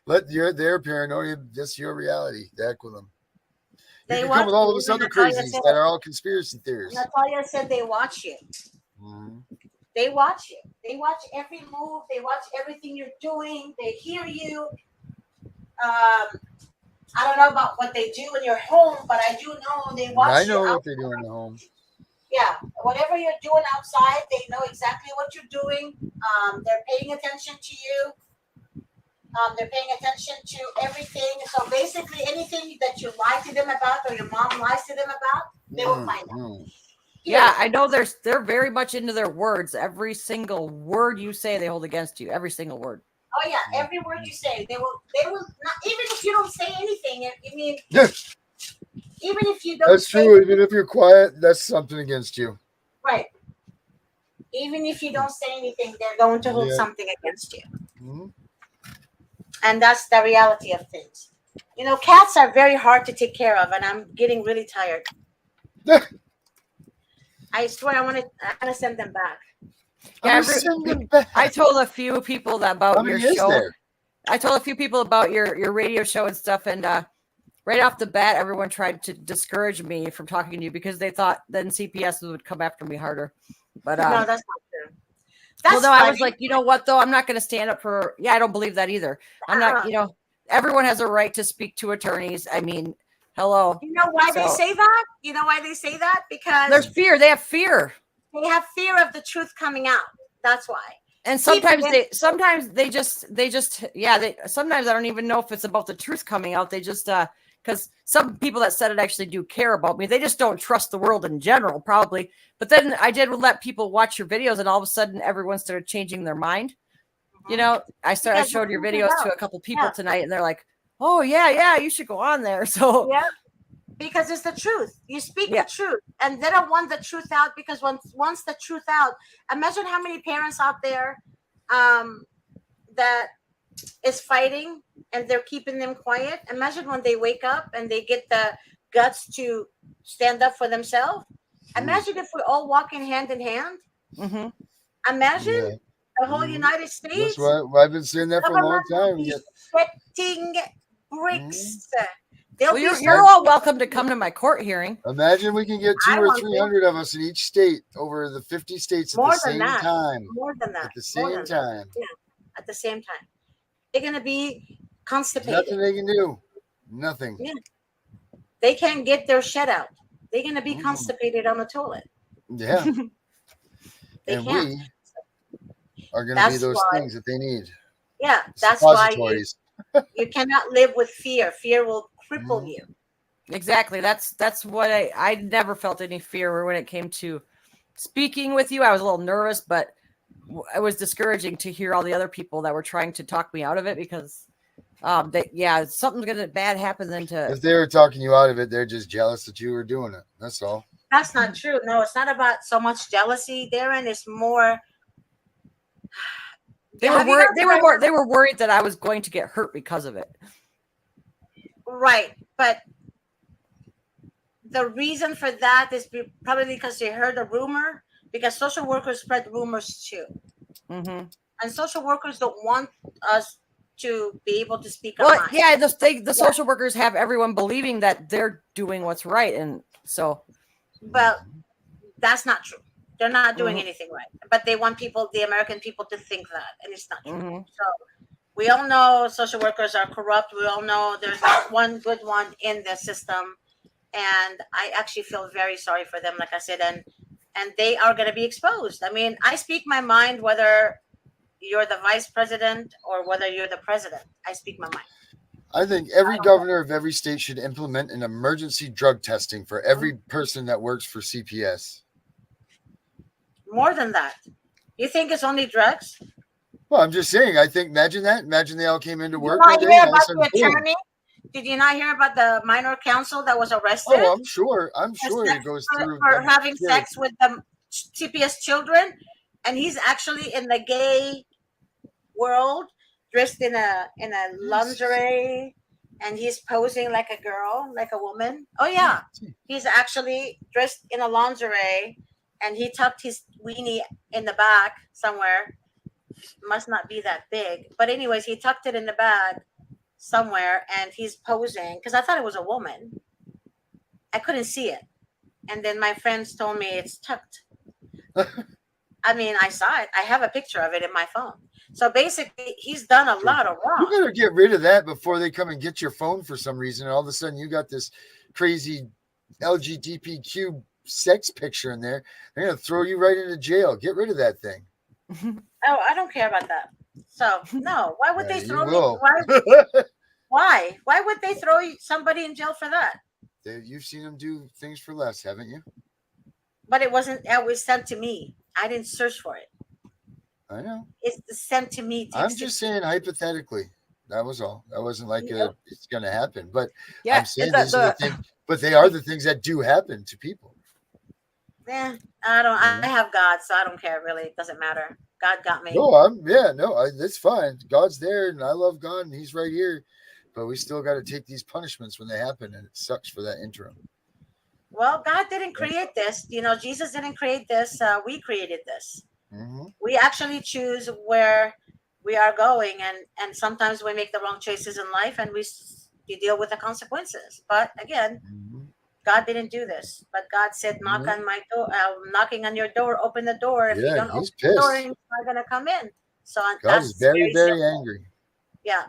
Let their paranoia, that's your reality. The heck with them. You come with all of us other crazies that are all conspiracy theories. Natalia said they watch you. They watch you. They watch every move. They watch everything you're doing. They hear you. I don't know about what they do in your home, but I do know they watch you. I know what they do in the home. Yeah, whatever you're doing outside, they know exactly what you're doing. They're paying attention to you. They're paying attention to everything. So basically, anything that you lie to them about or your mom lies to them about, they will find out. Yeah, I know they're very much into their words. Every single word you say, they hold against you. Every single word. Oh yeah, every word you say, they will not, even if you don't say anything. I mean, even if you don't. That's true. Even if you're quiet, that's something against you. Right. Even if you don't say anything, they're going to hold something against you. And that's the reality of things. You know, cats are very hard to take care of, and I'm getting really tired. I swear, I want to send them back. Yeah, I told a few people about your show. I told a few people about your radio show and stuff, and right off the bat, everyone tried to discourage me from talking to you because they thought then CPS would come after me harder. But no, that's not true. That's I was like, you know what, though? I'm not going to stand up for. Yeah, I don't believe that either. I'm not. Everyone has a right to speak to attorneys. I mean, hello. You know why they say that? You know why they say that? Because there's fear. They have fear. They have fear of the truth coming out. That's why. And sometimes sometimes I don't even know if it's about the truth coming out. They just because some people that said it actually do care about me. They just don't trust the world in general, probably. But then I did let people watch your videos, and all of a sudden, everyone started changing their mind. You know, I showed your videos to a couple people tonight, and they're like, "Oh yeah, you should go on there." So yeah, because it's the truth. You speak the truth, and they don't want the truth out, because once the truth out, imagine how many parents out there that is fighting and they're keeping them quiet. Imagine when they wake up and they get the guts to stand up for themselves. Imagine if we're all walking hand in hand. Imagine the whole United States. That's what I've been saying that for a long time. Sweating bricks. Well, you're all welcome to come to my court hearing. Imagine we can get 200 or 300 of us in each state over the 50 states at the same time. More than that. At the same time. Yeah, at the same time. They're going to be constipated. Nothing they can do. Nothing. Yeah. They can't get their shit out. They're going to be constipated on the toilet. Yeah. And we are going to be those things that they need. Yeah, that's why you cannot live with fear. Fear will cripple you. Exactly. That's what I never felt any fear when it came to speaking with you. I was a little nervous, but it was discouraging to hear all the other people that were trying to talk me out of it, because something's gonna bad happen then if they were talking you out of it, they're just jealous that you were doing it. That's all. That's not true. No, it's not about so much jealousy, Darren. It's more they were worried that I was going to get hurt because of it. Right. But the reason for that is probably because they heard a rumor, because social workers spread rumors too. And social workers don't want us to be able to speak our mind. Yeah, the social workers have everyone believing that they're doing what's right. And so. Well, that's not true. They're not doing anything right. But they want the American people to think that. And it's not true. So we all know social workers are corrupt. We all know there's not one good one in the system. And I actually feel very sorry for them, like I said, and they are going to be exposed. I mean, I speak my mind, whether you're the vice president or whether you're the president. I speak my mind. I think every governor of every state should implement an emergency drug testing for every person that works for CPS. More than that. You think it's only drugs? Well, I'm just saying, I think, imagine that. Imagine they all came into work. Did you not hear about the attorney? Did you not hear about the minor counsel that was arrested? Oh, I'm sure it goes through. For having sex with the CPS children. And he's actually in the gay world, dressed in a lingerie, and he's posing like a girl, like a woman. Oh yeah, he's actually dressed in a lingerie, and he tucked his weenie in the back somewhere. Must not be that big, but anyways, he tucked it in the back somewhere, and he's posing, because I thought it was a woman. I couldn't see it, and then my friends told me it's tucked. I mean, I saw it. I have a picture of it in my phone. So basically, he's done a lot of wrong. You better get rid of that before they come and get your phone for some reason. And all of a sudden, you got this crazy LGBTQ sex picture in there. They're going to throw you right into jail. Get rid of that thing. Oh, I don't care about that. So, no. Why would they throw me? Why? Why would they throw somebody in jail for that? You've seen them do things for less, haven't you? But it was sent to me. I didn't search for it. I know. It's sent to me. I'm just saying hypothetically. That was all. That wasn't like it's going to happen. But yeah, I'm saying these are the things. But they are the things that do happen to people. Yeah, I don't. I have God, so I don't care. Really, it doesn't matter. God got me. No, that's fine. God's there, and I love God, and He's right here. But we still got to take these punishments when they happen, and it sucks for that interim. Well, God didn't create this. Jesus didn't create this. We created this. We actually choose where we are going, and sometimes we make the wrong choices in life, and we deal with the consequences. But again, God didn't do this. But God said, "Knock on my door. Knocking on your door. Open the door. If you don't open the door, he's not going to come in." So God is very, very angry. Yeah.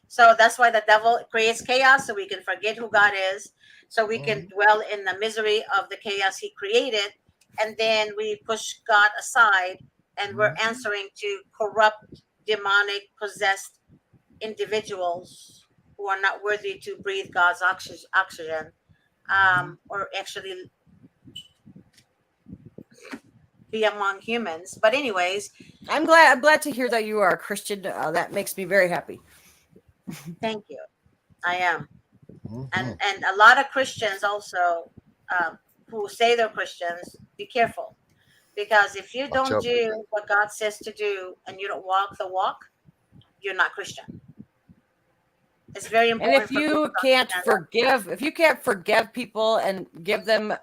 So that's why the devil creates chaos, so we can forget who God is, so we can dwell in the misery of the chaos He created, and then we push God aside, and we're answering to corrupt, demonic, possessed individuals who are not worthy to breathe God's oxygen, or actually be among humans. But anyways, I'm glad to hear that you are a Christian. That makes me very happy. thank you. I am. Mhm. And a lot of Christians also, who say they're Christians, be careful, because if you Watch don't out. do what God says to do and you don't walk the walk, you're not Christian. It's very And important if for people you to can't understand forgive people and give them,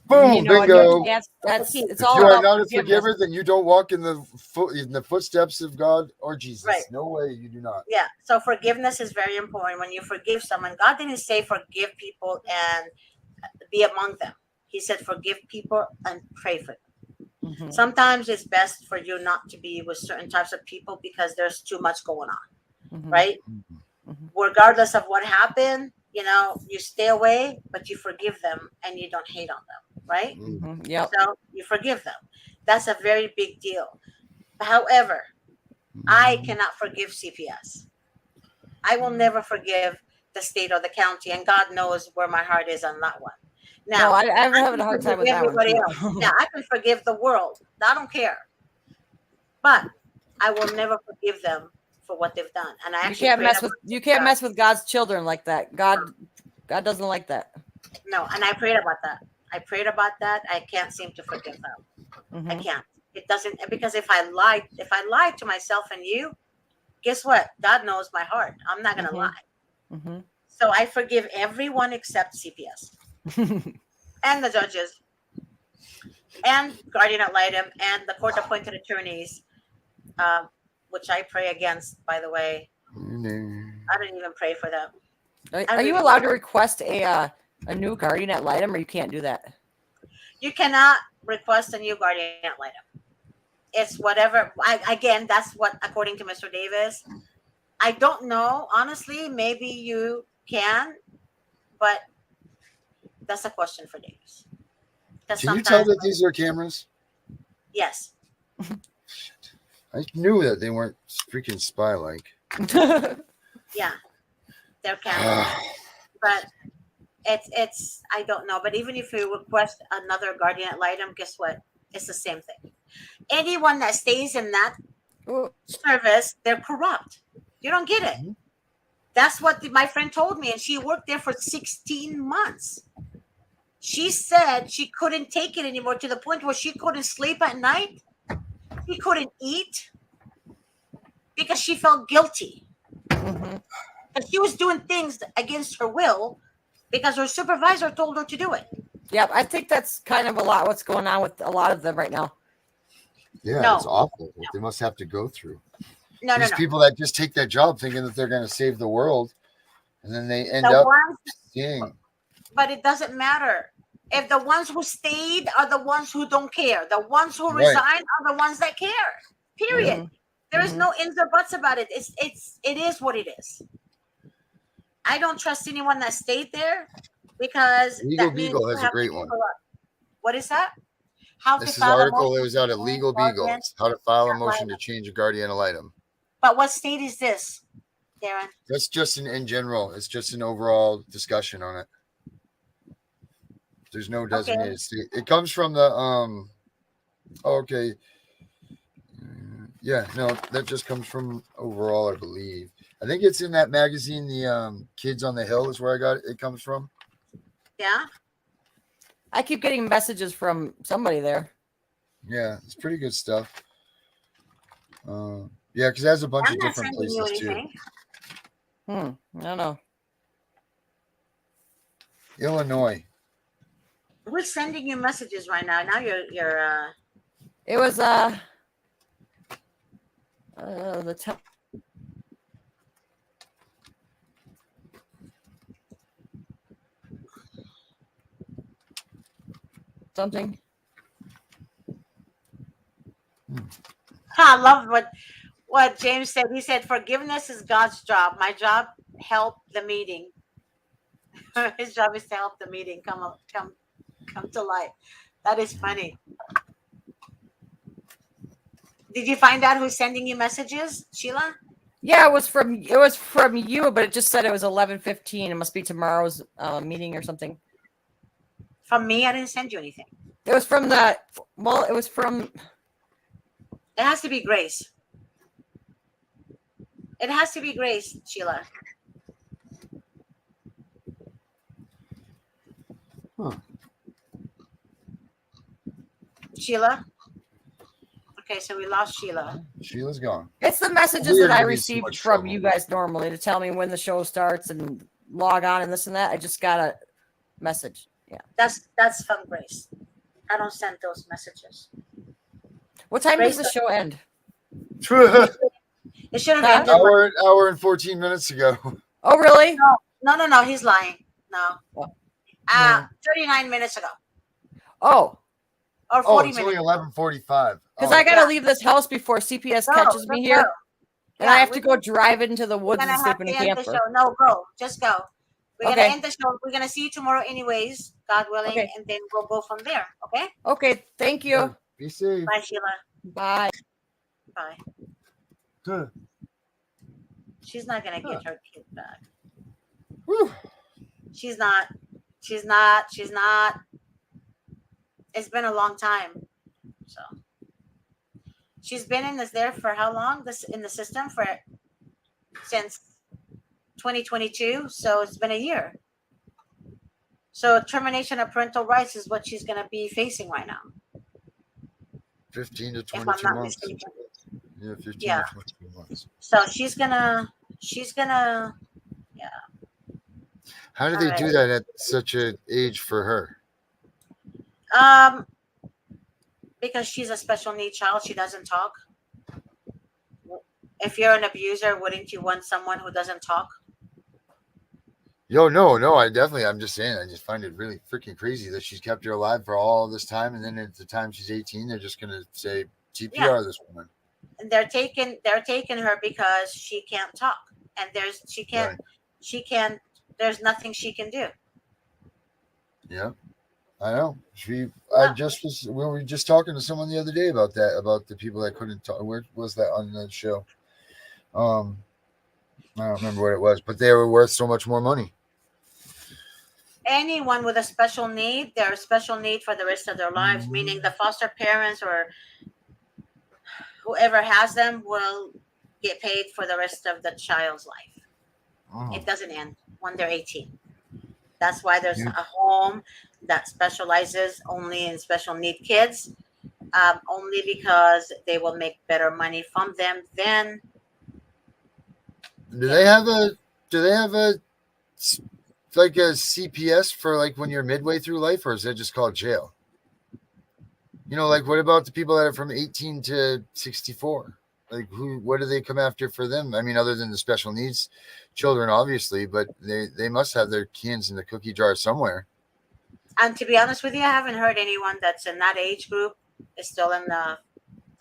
Boom, a new bingo. chance, key. it's If all you are about not a forgiveness. forgiver, then you don't walk in the footsteps of God or Jesus. Right. No way, you do not. Yeah. So forgiveness is very important. When you forgive someone, God didn't say forgive people and be among them. He said forgive people and pray for them. Mhm. Sometimes it's best for you not to be with certain types of people because there's too much going on, Mhm. right? Mhm. Regardless of what happened, you stay away, but you forgive them and you don't hate on them, right? Mhm. Yep. So you forgive them. That's a very big deal. However, I cannot forgive CPS. I will never forgive the state or the county, and God knows where my heart is on that one. No, Now, I'm I having can a hard forgive time with that one everybody too. else. Now, I can forgive the world. I don't care. But I will never forgive them for what they've done. And I actually prayed about You can't that. mess with God's children like that. God doesn't like that. No, and I prayed about that. I prayed about that. I can't seem to forgive them. I Mhm. can't. It doesn't, because if I lied to myself and you, guess what? God knows my heart. I'm not gonna lie. Mhm. So I forgive everyone except CPS Mhm. and the judges and guardian ad litem and the court appointed attorneys, um, which I pray against, by the way. I don't even pray for them. I Are you really allowed don't. to request a new guardian ad litem, or you can't do that? You cannot request a new guardian ad litem. It's whatever. Again, that's what, according to Mr. Davis. I don't know. Honestly, maybe you can, but that's a question for Davis. Because Can you tell sometimes, that these are cameras? yes, I knew that they weren't freaking spy-like. yeah, they're cameras. But it's I don't know. But even if you request another guardian ad litem, guess what? It's the same thing. Anyone that stays in that Ooh. service, they're corrupt. You don't get it. That's what my friend told me, and she worked there for 16 months. She said she couldn't take it anymore, to the point where she couldn't sleep at night. She couldn't eat because she felt guilty. Mhm. And she was doing things against her will because her supervisor told her to do it. Yep, I think that's kind of a lot what's going on with a lot of them right now. Yeah, it's No, awful what they must have to go through. no, no, These no. people that just take that job thinking that they're going to save the world, and then they end The up ones, seeing. but it doesn't matter. If the ones who stayed are the ones who don't care, the ones who Right. resign are the ones that care. Period. Mhm. There is Mhm. no ins or buts about it. It is what it is. I don't trust anyone that stayed there because Legal that means Beagle you has a have great people one. corrupt. What is that? How to This is an file a article motion that was out to at change Legal Beagle. guardian It's how to file a ad motion to litem. change a guardian ad litem. But what state is this, Darren? That's just in general. It's just an overall discussion on it. There's no Okay. designated state. It comes from the okay. Yeah, no, that just comes from overall, I believe. I think it's in that magazine, the Kids on the Hill is where I got it. It comes from. Yeah. I keep getting messages from somebody there. Yeah, it's pretty good stuff. Yeah, because it has a bunch I'm of not different sending you places too. anything. I don't know. Illinois. Who's sending you messages right now? Now you're It was the something. I love what James said. He said forgiveness is God's job. My job, help the meeting. His job is to help the meeting come to life. That is funny. Did you find out who's sending you messages, Sheila? Yeah, it was from you, but it just said it was 11:15. It must be tomorrow's meeting or something. From me, I didn't send you anything. It was from that. Well, it was from. It has to be Grace. It has to be Grace, Sheila. Huh. Sheila. Okay, so we lost Sheila. Sheila's gone. It's the messages We that I are gonna be in so received much from trouble. you guys normally to tell me when the show starts and log on and this and that. I just got a message. Yeah. That's from Grace. I don't send those messages. What time Grace, does the show end? it should have Huh? ended. Like, hour and 14 minutes ago. Oh, really? no. He's lying. No. No. 39 minutes ago. Oh, Or 40 It's minutes. only 11:45. because I got to Yeah. leave this house before CPS Go, catches me just here. go. And Yeah, I have we- to go drive into the We're woods gonna and have sleep to in a end the camper. show. No, go. Just go. We're Okay. gonna end the show. We're gonna see you tomorrow anyways, God willing, Okay. and then we'll go from there. Okay? Okay, thank you. Be safe. Bye, Sheila. Bye. Bye. Huh. She's not gonna get her kid back. Whew. She's not. It's been a long time. So she's been in this there for how long? This in the system for since 2022. So it's been a year. So termination of parental rights is what she's gonna be facing right now. 15 to If I'm 22 not months. mistaken. Yeah, 15 Yeah. to 22 months. So she's gonna How do they do that at such an age for her? because she's a special needs child, she doesn't talk. If you're an abuser, wouldn't you want someone who doesn't talk? No, I'm just saying, I just find it really freaking crazy that she's kept her alive for all this time, and then at the time she's 18, they're just gonna say TPR this woman. And they're taking her because she can't talk, and there's nothing she can do. Yeah, I know. We were just talking to someone the other day about that, about the people that couldn't talk. Where was that on the show? I don't remember what it was, but they were worth so much more money. Anyone with a special need, they're a special need for the rest of their lives, meaning the foster parents or whoever has them will get paid for the rest of the child's life. It doesn't end when they're 18. That's why there's a home that specializes only in special need kids, only because they will make better money from them than. Do they have a like a CPS for like when you're midway through life, or is that just called jail? You know, like what about the people that are from 18 to 64? Like what do they come after for them? I mean, other than the special needs children, obviously, but they must have their cans in the cookie jar somewhere. And to be honest with you, I haven't heard anyone that's in that age group is still in a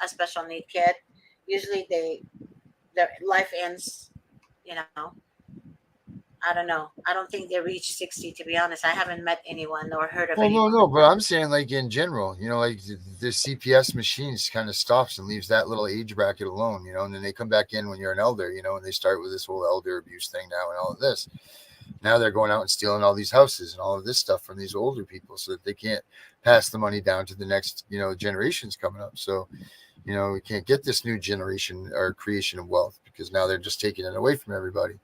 special need kid. Usually their life ends, I don't know. I don't think they reach 60, to be honest. I haven't met anyone or heard of anyone. No, but I'm saying like in general, like the CPS machines kind of stops and leaves that little age bracket alone, and then they come back in when you're an elder, and they start with this whole elder abuse thing now and all of this. Now they're going out and stealing all these houses and all of this stuff from these older people so that they can't pass the money down to the next, generations coming up. So, we can't get this new generation or creation of wealth because now they're just taking it away from everybody.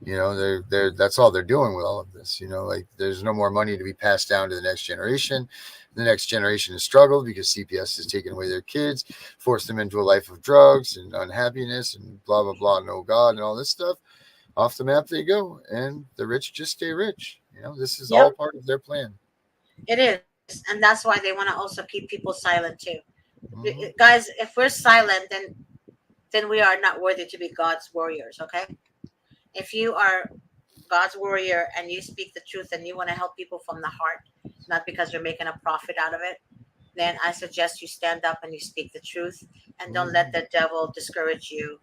They're that's all they're doing with all of this. Like there's no more money to be passed down to the next generation. The next generation has struggled because CPS has taken away their kids, forced them into a life of drugs and unhappiness and blah, blah, blah, no God and all this stuff. Off the map they go, and the rich just stay rich. This is all part of their plan. It is, and that's why they want to also keep people silent too. Mm-hmm. Guys, if we're silent, then we are not worthy to be God's warriors, okay? If you are God's warrior and you speak the truth and you want to help people from the heart, not because you're making a profit out of it, then I suggest you stand up and you speak the truth and don't let the devil discourage you.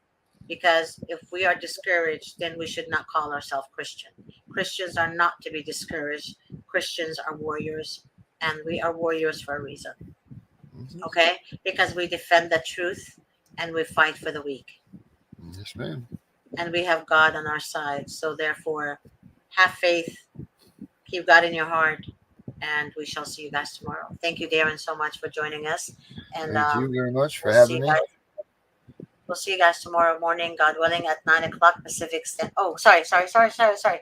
Because if we are discouraged, then we should not call ourselves Christian. Christians are not to be discouraged. Christians are warriors, and we are warriors for a reason. Okay? Because we defend the truth and we fight for the weak. Yes, ma'am. and we have God on our side. So therefore, have faith, keep God in your heart, and we shall see you guys tomorrow. Thank you, Darren, so much for joining us, and Thank you very much for we'll see having you me. guys. We'll see you guys tomorrow morning, God willing, at 9 o'clock Pacific Standard. Oh, sorry.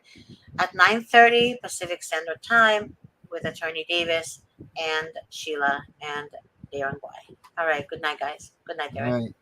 At 9:30 Pacific Standard Time with Attorney Davis and Sheila and Darren Boy. All right. Good night, guys. Good night, All Darren. right.